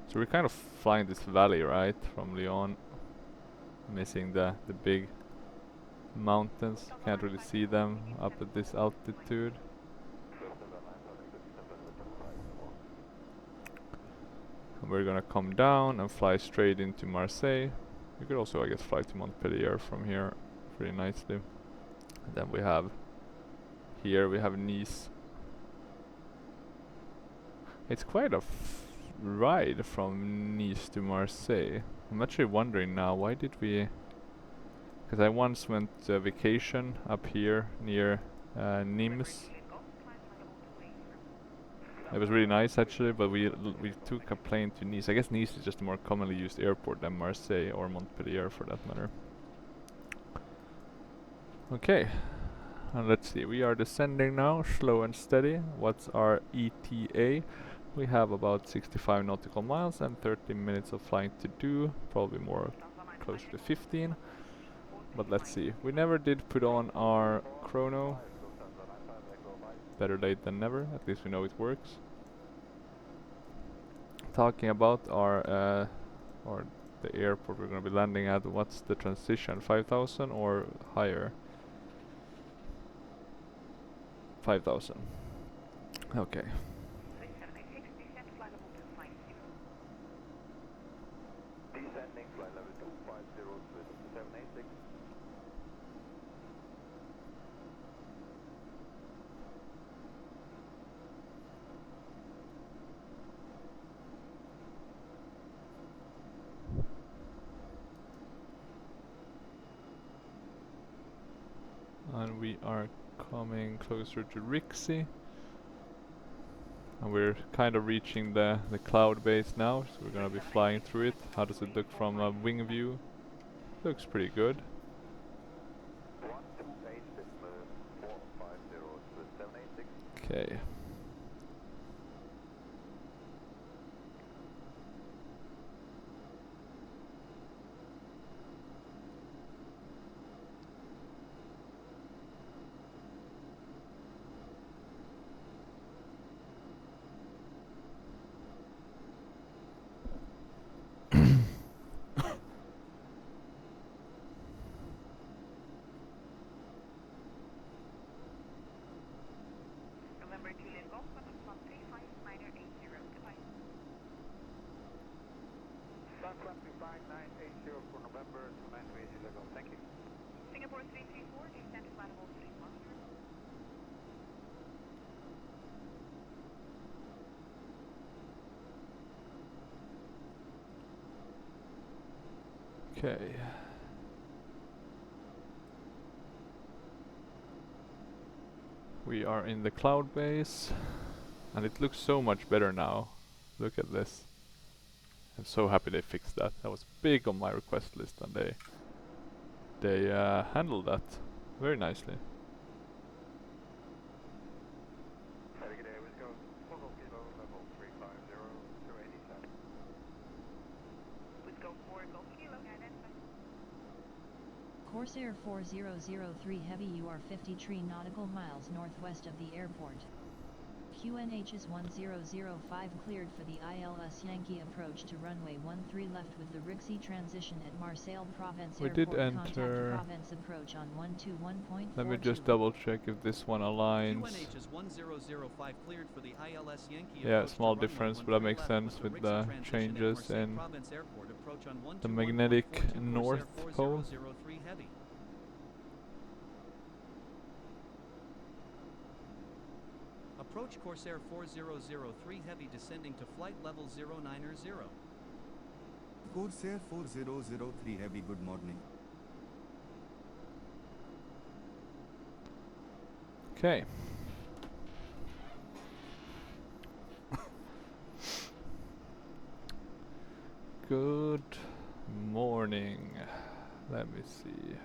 So we're kind of flying this valley, right? From Lyon. Missing the big mountains. Can't really see them up at this altitude. And we're gonna come down and fly straight into Marseille. We could also, I guess, fly to Montpellier from here pretty nicely. And then we have here we have Nice. It's quite a ride from Nice to Marseille. I'm actually wondering now, why did we... Because I once went to vacation up here near Nimes. It was really nice actually, but we took a plane to Nice. I guess Nice is just a more commonly used airport than Marseille or Montpellier for that matter. Okay, and let's see, we are descending now, slow and steady. What's our ETA? We have about 65 nautical miles and 30 minutes of flying to do, probably more closer to 15. But let's see, we never did put on our chrono. Better late than never, at least we know it works. Talking about our or the airport we're gonna be landing at, what's the transition? 5,000 or higher? 5,000. Okay. Descending flight level 250 with 786. And we are coming closer to Rixie. And we're kind of reaching the cloud base now, so we're gonna be flying through it. How does it look from a wing view? Looks pretty good. 128 450 with 786. Okay. November Juliet Golf, 135, Niner 80, goodbye. Sun 135, 980 for November, 980, Golf, thank you. Singapore 334, descend to flight level 31. Okay. We are in the cloud base, and it looks so much better now. Look at this. I'm so happy they fixed that. That was big on my request list, and they handled that very nicely. Corsair 4003 Heavy, you are 53 nautical miles northwest of the airport. QNH is 1005 cleared for the ILS Yankee approach to runway 13 left with the Rixi transition at Marseille Provence We Airport. did enter. Contact Provence approach on 121.42. Let me just double check if this one aligns. QNH is 1005 cleared for the ILS Yankee Yeah, approach small to runway difference, but 13 that makes left sense with the Rixi transition at changes Marseille in Provence Airport approach on the magnetic 121.42. north Corsair pole. 4003 Heavy. Approach Corsair 4003 Heavy descending to flight level 090. Corsair 4003 Heavy, good morning. Okay. Good morning. Let me see.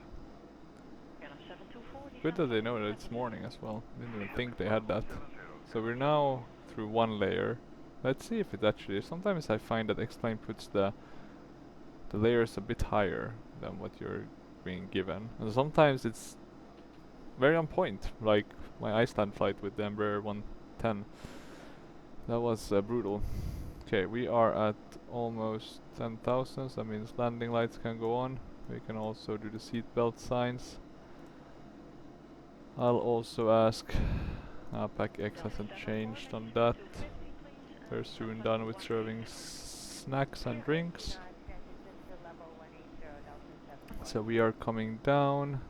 Good that they know that it's morning as well. Didn't even think they had that. So we're now through one layer. Let's see if it actually is. Sometimes I find that X-Plane puts the layers a bit higher than what you're being given. And sometimes it's very on point, like my Iceland flight with the Embraer 110. That was brutal. Okay, we are at almost 10,000, so that means landing lights can go on. We can also do the seatbelt signs. I'll also ask, Pack X hasn't changed on that. They're soon done with serving snacks and drinks. So we are coming down,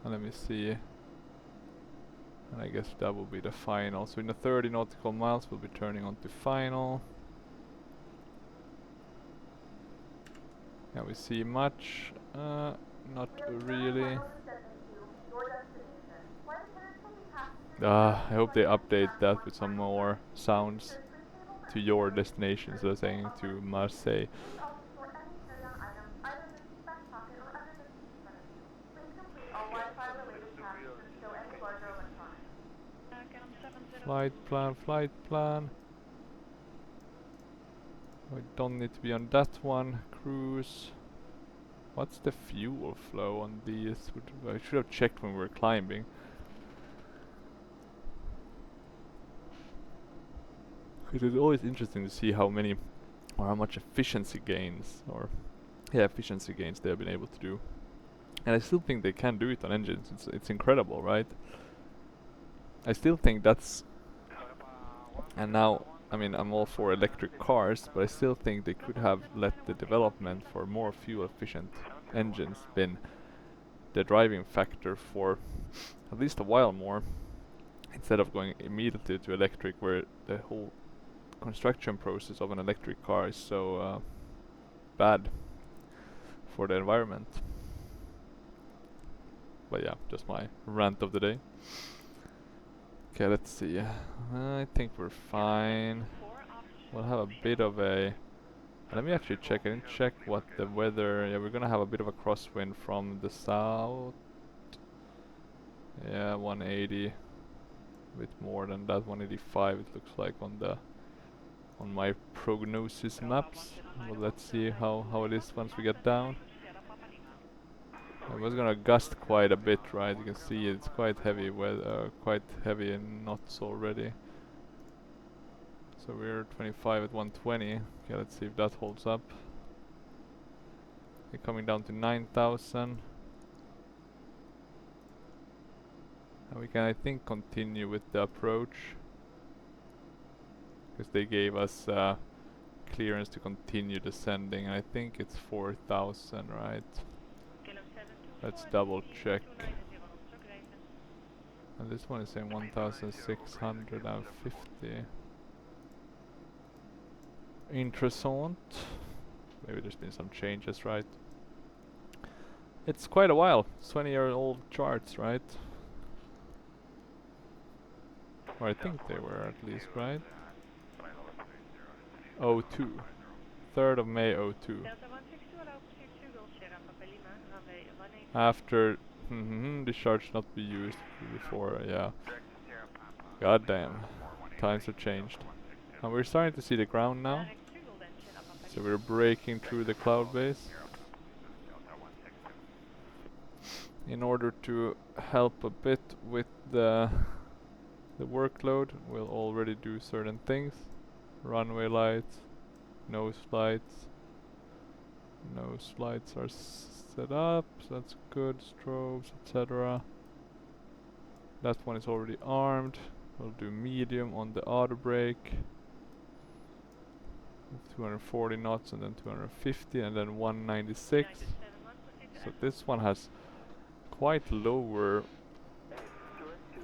and let me see. And I guess that will be the final. So in the 30 nautical miles we'll be turning on to final. Can we see much? Not really. I hope they update that with some more sounds to your destination, so saying to Marseille. Flight plan. We don't need to be on that one. Cruise. What's the fuel flow on these? I should have checked when we were climbing. Because it's always interesting to see how many or how much efficiency gains they have been able to do. And I still think they can do it on engines. It's incredible, right? I still think that's, and now, I mean, I'm all for electric cars, but I still think they could have let the development for more fuel efficient engines been the driving factor for at least a while more, instead of going immediately to electric, where the whole construction process of an electric car is so bad for the environment. But yeah, just my rant of the day. Okay, let's see. I think we're fine. We'll have a bit of a... Let me actually check. I didn't check what the weather... Yeah, we're gonna have a bit of a crosswind from the south. Yeah, 180. A bit more than that, 185 it looks like on my prognosis maps. Well, let's see how it is once we get down. It was gonna gust quite a bit, right? You can see it's quite heavy quite heavy in knots already. So we're 25 at 120. Okay, let's see if that holds up. We're coming down to 9,000. And we can, I think, continue with the approach, because they gave us clearance to continue descending. I think it's 4,000, right? Let's double check. And this one is saying 1650. Interessant. Maybe there's been some changes, right? It's quite a while. 20-year-old charts, right? Or I think they were at least, right? 02. 3rd of May 02. After discharge not be used before, yeah. God damn. Times have changed. And we're starting to see the ground now. So we're breaking through the cloud base. In order to help a bit with the workload, we'll already do certain things. Runway lights, nose lights. Nose lights are set up, so that's good. Strobes, etc. That one is already armed. We'll do medium on the auto brake. 240 knots and then 250 and then 196. So this one has quite lower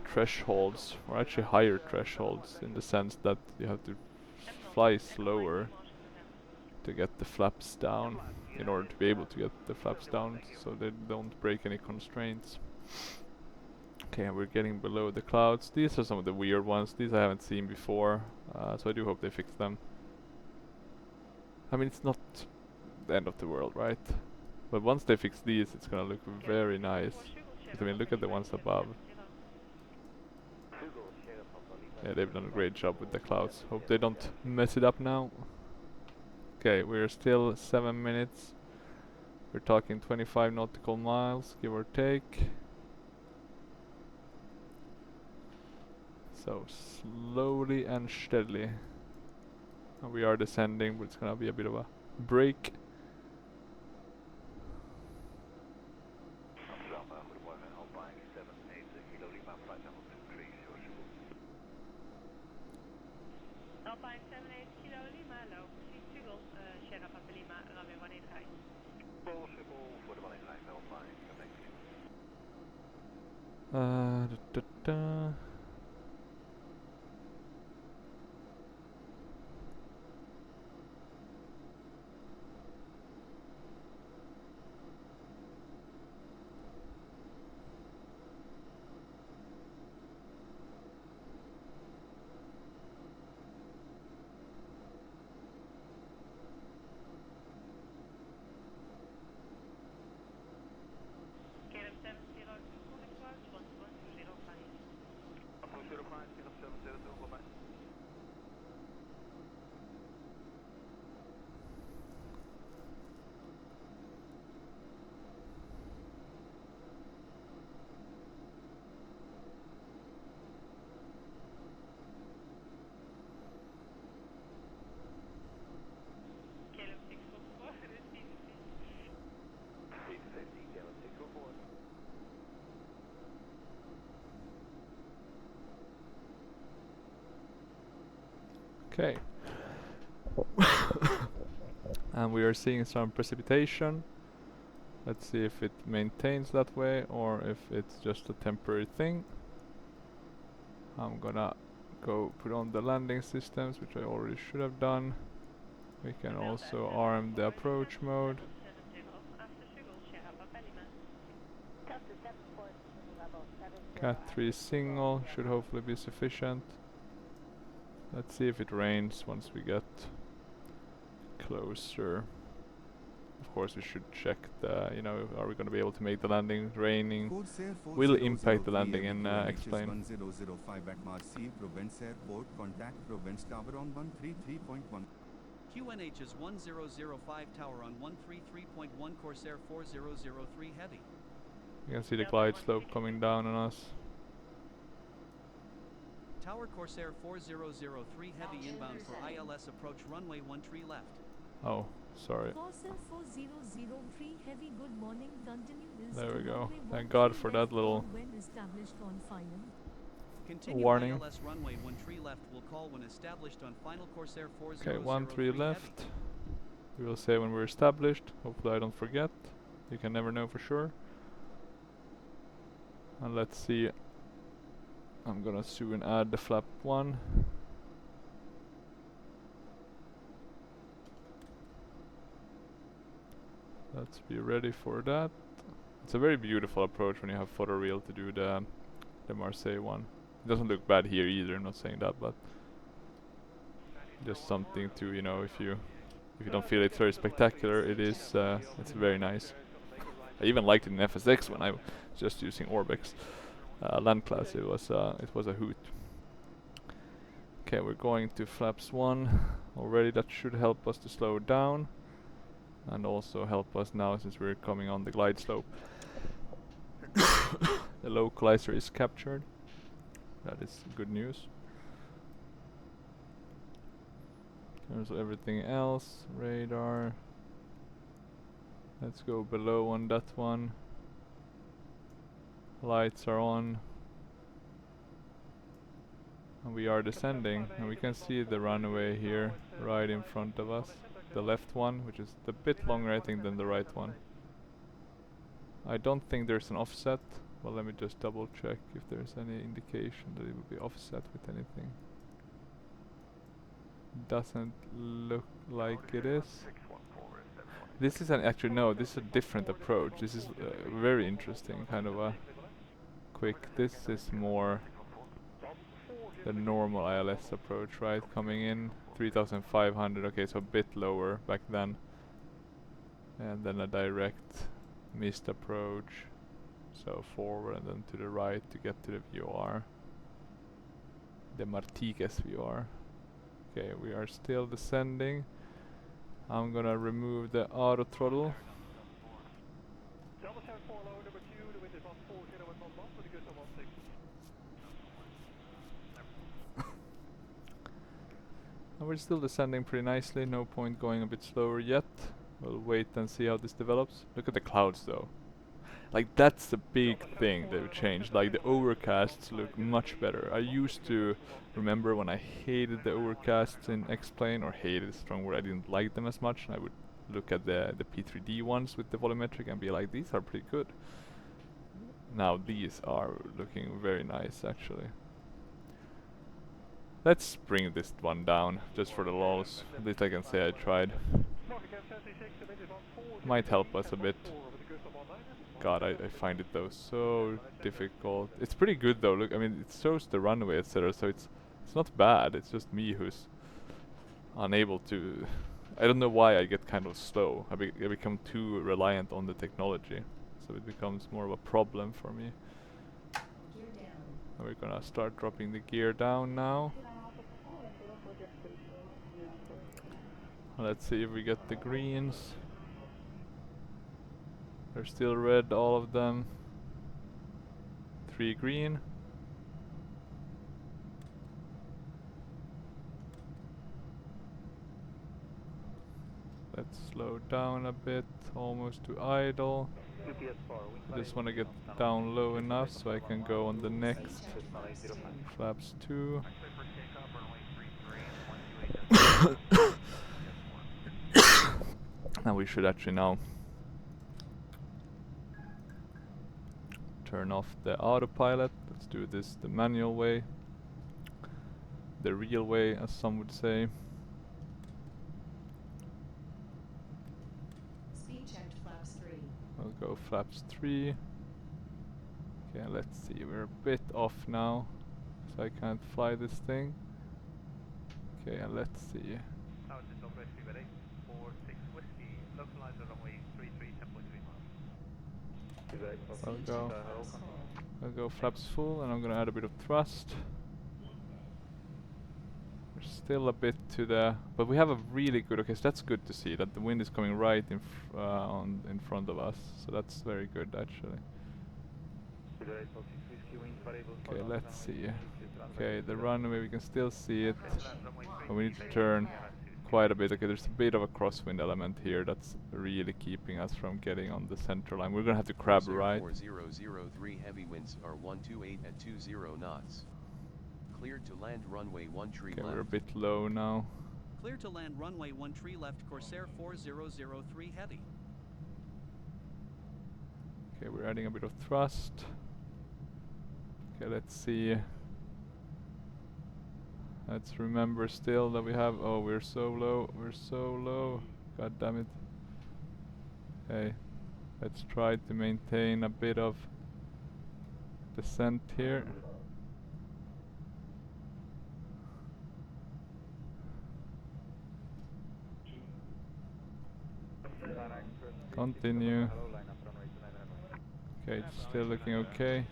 thresholds, or actually higher thresholds, in the sense that you have to fly slower to get the flaps down, in order to be able to get the flaps down so they don't break any constraints. Okay, we're getting below the clouds. These are some of the weird ones. These I haven't seen before, so I do hope they fix them. I mean, it's not the end of the world, right? But once they fix these, it's gonna look very nice. I mean, look at the ones above. Yeah, they've done a great job with the clouds. Hope they don't mess it up now. Okay, we're still 7 minutes. We're talking 25 nautical miles, give or take. So, slowly and steadily. And we are descending, but it's gonna be a bit of a break. Okay. And we are seeing some precipitation. Let's see if it maintains that way or if it's just a temporary thing. I'm gonna go put on the landing systems, which I already should have done. We can also arm the approach mode. Cat 3 single should hopefully be sufficient. Let's see if it rains once we get closer. Of course, we should check the, are we going to be able to make the landing? Raining will impact the landing and explain. 1005 at Marseille, Provence Airport, contact Provence Tower on 133.1. QNH is 1005 tower on 133.1 Corsair 4003 heavy. You can see the glide slope coming down on us. Tower Corsair 4003 heavy inbound for ILS approach runway 13 left. Oh, sorry. Corsair 4003 heavy, good morning, continue. There we go. Thank God for that little Continue warning. ILS runway 13 left will call when established on final Corsair 4003 Okay, 13 left. heavy. We will say when we're established. Hopefully I don't forget. You can never know for sure. And let's see. I'm gonna soon add the flap 1. Let's be ready for that. It's a very beautiful approach when you have photoreal to do the Marseille one. It doesn't look bad here either, I'm not saying that, but just something to, you know, if you don't feel it's very spectacular, it is it's very nice. I even liked it in FSX when I was just using Orbex land class. It was a hoot. Okay, we're going to flaps 1 already. That should help us to slow down, and also help us now since we're coming on the glide slope. The localizer is captured. That is good news. In terms of everything else, radar. Let's go below on that one. Lights are on. And we are descending, and we can see the runway here right in front of us. The left one, which is a bit longer I think than the right one. I don't think there's an offset. Well, let me just double check if there's any indication that it would be offset with anything. Doesn't look like it is. This is actually no, this is a different approach. This is very interesting, kind of a quick. This is more the normal ILS approach, right? Coming in 3500, okay, so a bit lower back then. And then a direct missed approach. So forward and then to the right to get to the VOR. The Martigues VOR. Okay, we are still descending. I'm gonna remove the auto throttle. And we're still descending pretty nicely, no point going a bit slower yet. We'll wait and see how this develops. Look at the clouds though. Like that's the big thing they've changed. Like the overcasts look much better. I used to remember when I hated the overcasts in X-Plane, or hated is a strong word, I didn't like them as much. I would look at the P3D ones with the volumetric and be like, these are pretty good. Now these are looking very nice actually. Let's bring this one down, just for the lols. At least I can say I tried. Might help us a bit. God, I find it though so difficult. It's pretty good though, look, I mean it shows the runway etc, so it's not bad, it's just me who's unable to... I don't know why I get kind of slow. I become too reliant on the technology, so it becomes more of a problem for me. And we're gonna start dropping the gear down now. Let's see if we get the greens. They're still red, all of them. 3 green. Let's slow down a bit, almost to idle. I just want to get down low enough so I can go on the next flaps 2. Now we should actually now turn off the autopilot. Let's do this the manual way. The real way, as some would say. Speed checked flaps 3. I'll go flaps 3. Okay, let's see, we're a bit off now, so I can't fly this thing. Okay, and let's see. I'll go flaps full, and I'm gonna add a bit of thrust. We're still a bit to the, but we have a really good. Okay, so that's good to see that the wind is coming right in in front of us. So that's very good actually. Okay, let's see. Okay, the runway we can still see it, but we need to turn quite a bit. Okay, there's a bit of a crosswind element here that's really keeping us from getting on the center line. We're gonna have to crab right. 4003 heavy winds are 128 at 20 knots. Cleared to land runway 1 tree left. We're a bit low now. Clear to land runway 1 tree left, Corsair 4003 heavy. Okay, we're adding a bit of thrust. Okay, let's see. Let's remember still that we have... Oh, we're so low. We're so low. God damn it. Okay. Let's try to maintain a bit of descent here. Continue. Okay, it's still looking okay.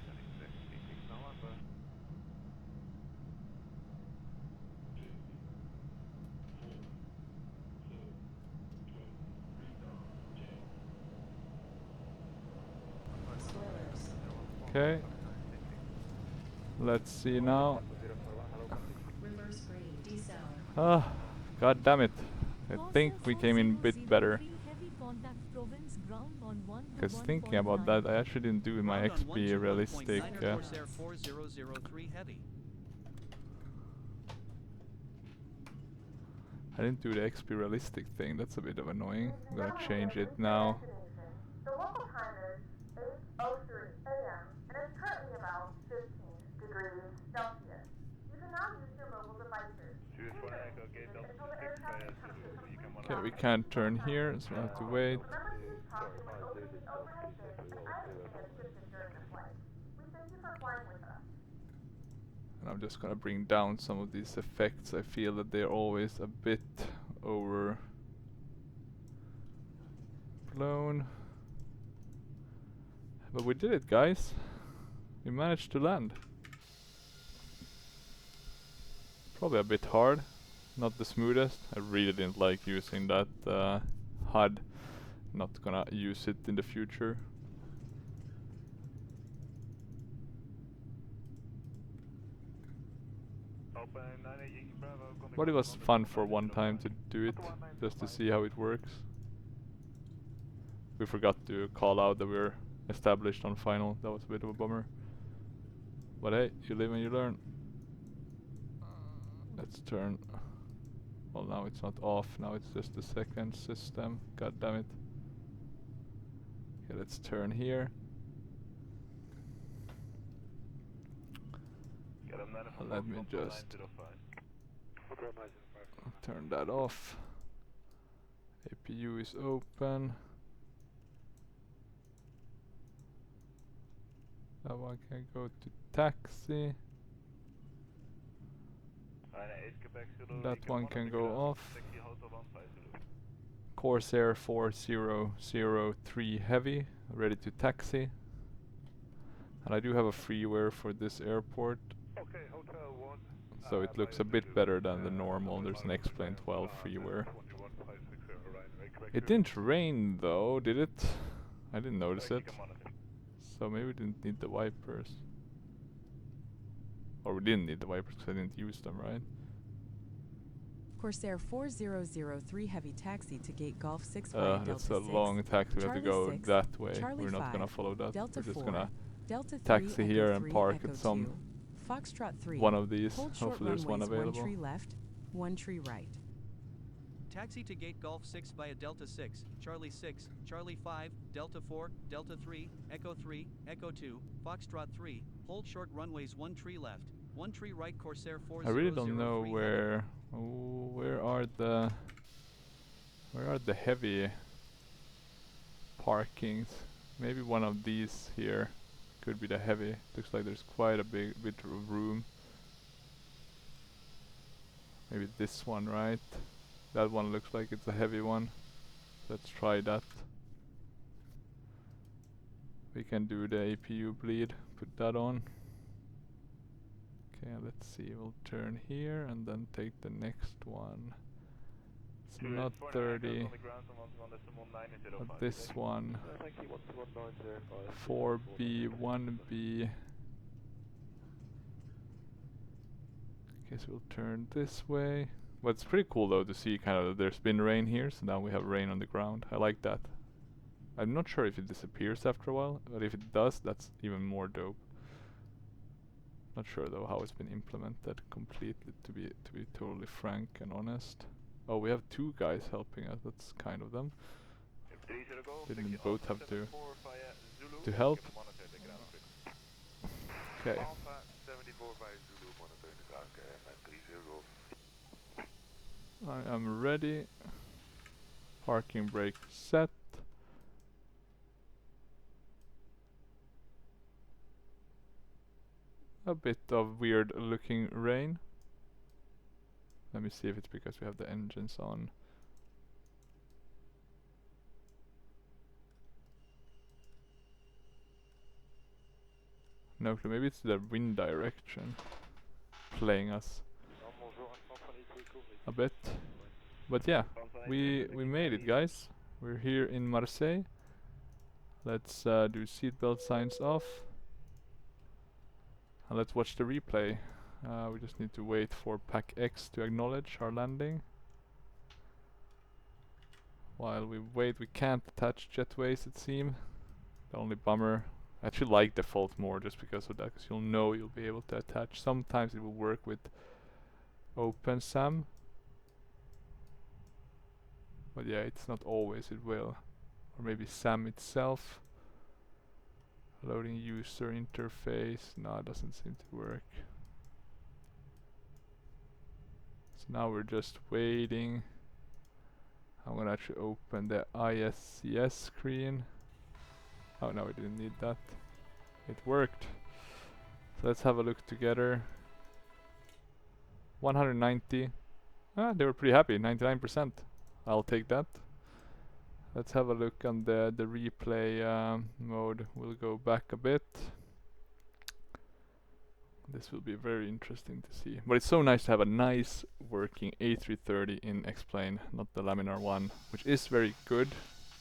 Okay. Let's see now. Ah, god damn it. I think we came in a bit better. Because thinking about that, I actually didn't do my XP realistic. Corsair 4003 Heavy. I didn't do the XP realistic thing, that's a bit of annoying. I'm gonna change it now. The local time is 8:03 a.m. and it's currently about 15 degrees Celsius. You can now use your mobile devices. Until the air traffic comes to complete Okay, we can't turn here, so I have to wait. Remember to use caution when opening the overhead bins as items may have shifted during the flight. We thank you for flying with us. And I'm just gonna bring down some of these effects. I feel that they're always a bit overblown. But we did it, guys. We managed to land. Probably a bit hard. Not the smoothest. I really didn't like using that HUD. Not gonna use it in the future. But it was fun for one time to do it, just to see how it works. We forgot to call out that we're established on final. That was a bit of a bummer. But hey, you live and you learn. Let's turn. Well, now it's not off, now it's just the second system. God damn it. Okay, let's turn here. Let me just turn that off. APU is open. That one can go to taxi. That one can go off. Corsair 4003 Heavy, ready to taxi. And I do have a freeware for this airport. So it looks a bit better than the normal. There's an X-Plane 12 freeware. It didn't rain though, did it? I didn't notice it. So maybe we didn't need the wipers. Or we didn't need the wipers because I didn't use them, right? Corsair 4003 Heavy taxi to gate Golf 6 via Delta 6. That's a long taxi, we have to go 6, that way. Charlie We're not 5, gonna follow that. Delta We're just 4, gonna Delta 3, taxi Echo here and 3, park Echo at some 2, Foxtrot 3, one of these. hold short Hopefully there's one runways, available. 1 tree left, 1 tree right. Taxi to gate Golf 6 via Delta 6, Charlie 6, Charlie 5, Delta 4, Delta 3, Echo 3, Echo 2, Foxtrot 3, hold short runways 1 tree left, 1 tree right. Corsair 4003 I really don't know where are the heavy parkings. Maybe one of these here could be the heavy. Looks like there's quite a bit of room. Maybe this one, right? That one looks like it's a heavy one. Let's try that. We can do the APU bleed, put that on. Okay, let's see, we'll turn here and then take the next one. It's not 30, but this one. 4B, 1B. Okay, so we'll turn this way. But it's pretty cool though to see kind of there's been rain here, so now we have rain on the ground. I like that. I'm not sure if it disappears after a while, but if it does, that's even more dope. Not sure though how it's been implemented completely, to be totally frank and honest. Oh, we have 2 guys helping us. That's kind of them. Didn't both have to help. Okay. I am ready. Parking brake set. A bit of weird looking rain. Let me see if it's because we have the engines on. No clue, maybe it's the wind direction playing us a bit. But yeah, we made it, guys. We're here in Marseille. Let's do seatbelt signs off. And let's watch the replay. We just need to wait for Pack X to acknowledge our landing. While we wait, we can't attach jetways, it seems. The only bummer. I actually like default more just because of that, because you'll know you'll be able to attach. Sometimes it will work with OpenSAM. But yeah, it's not always it will. Or maybe SAM itself. Loading user interface. No, it doesn't seem to work. So now we're just waiting. I'm gonna actually open the ISCS screen. Oh no, we didn't need that. It worked. So let's have a look together. 190. Ah, they were pretty happy. 99%. I'll take that. Let's have a look on the replay mode. We'll go back a bit. This will be very interesting to see. But it's so nice to have a nice working A330 in X-Plane, not the laminar one, which is very good.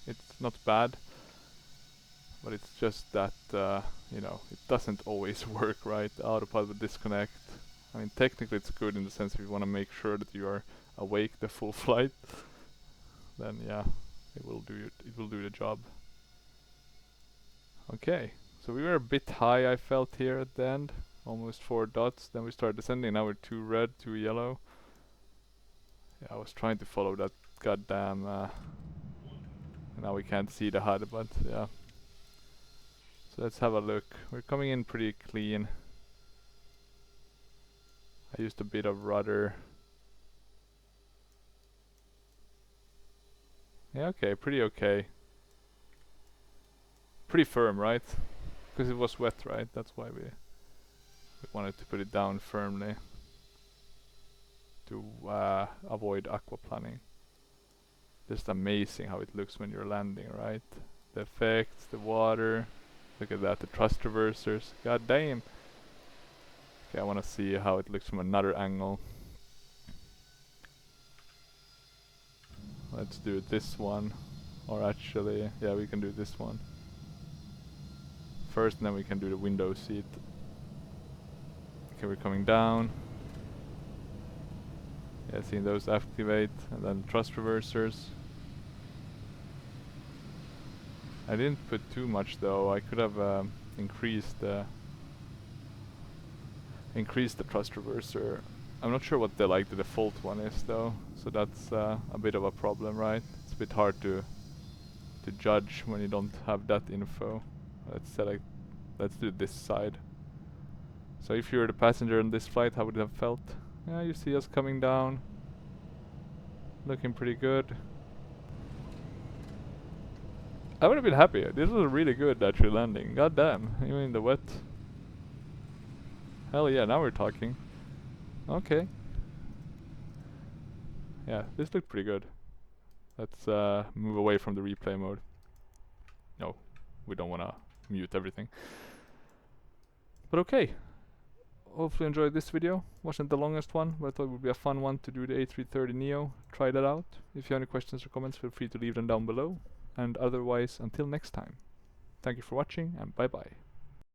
It's not bad. But it's just that, you know, it doesn't always work right. The autopilot will disconnect. I mean, technically it's good in the sense if you want to make sure that you are awake the full flight, then yeah, it will do the job. Okay, so we were a bit high, I felt, here at the end. Almost 4 dots. Then we started descending. Now we're 2 red, 2 yellow. Yeah, I was trying to follow that goddamn... now we can't see the HUD, but yeah. So let's have a look. We're coming in pretty clean. I used a bit of rudder. Yeah, okay, pretty okay. Pretty firm, right? Because it was wet, right? That's why we wanted to put it down firmly to avoid aquaplaning. Just amazing how it looks when you're landing, right? The effects, the water. Look at that, the thrust reversers. God damn. Okay, I want to see how it looks from another angle. Let's do this one. Or actually, yeah, we can do this one first, and then we can do the window seat. Okay, we're coming down. Yeah, seeing those activate, and then thrust reversers. I didn't put too much though. I could have increased the thrust reverser. I'm not sure what the default one is though, so that's a bit of a problem, right? It's a bit hard to judge when you don't have that info. Let's do this side. So if you're the passenger on this flight, how would it have felt? Yeah, you see us coming down. Looking pretty good. I would have been happy. This was really good actually landing. God damn, even in the wet. Hell yeah, now we're talking. Okay. Yeah, this looked pretty good. Let's move away from the replay mode. No, we don't wanna mute everything. But okay. Hopefully you enjoyed this video. Wasn't the longest one, but I thought it would be a fun one to do the A330neo. Try that out. If you have any questions or comments, feel free to leave them down below. And otherwise, until next time. Thank you for watching, and bye bye.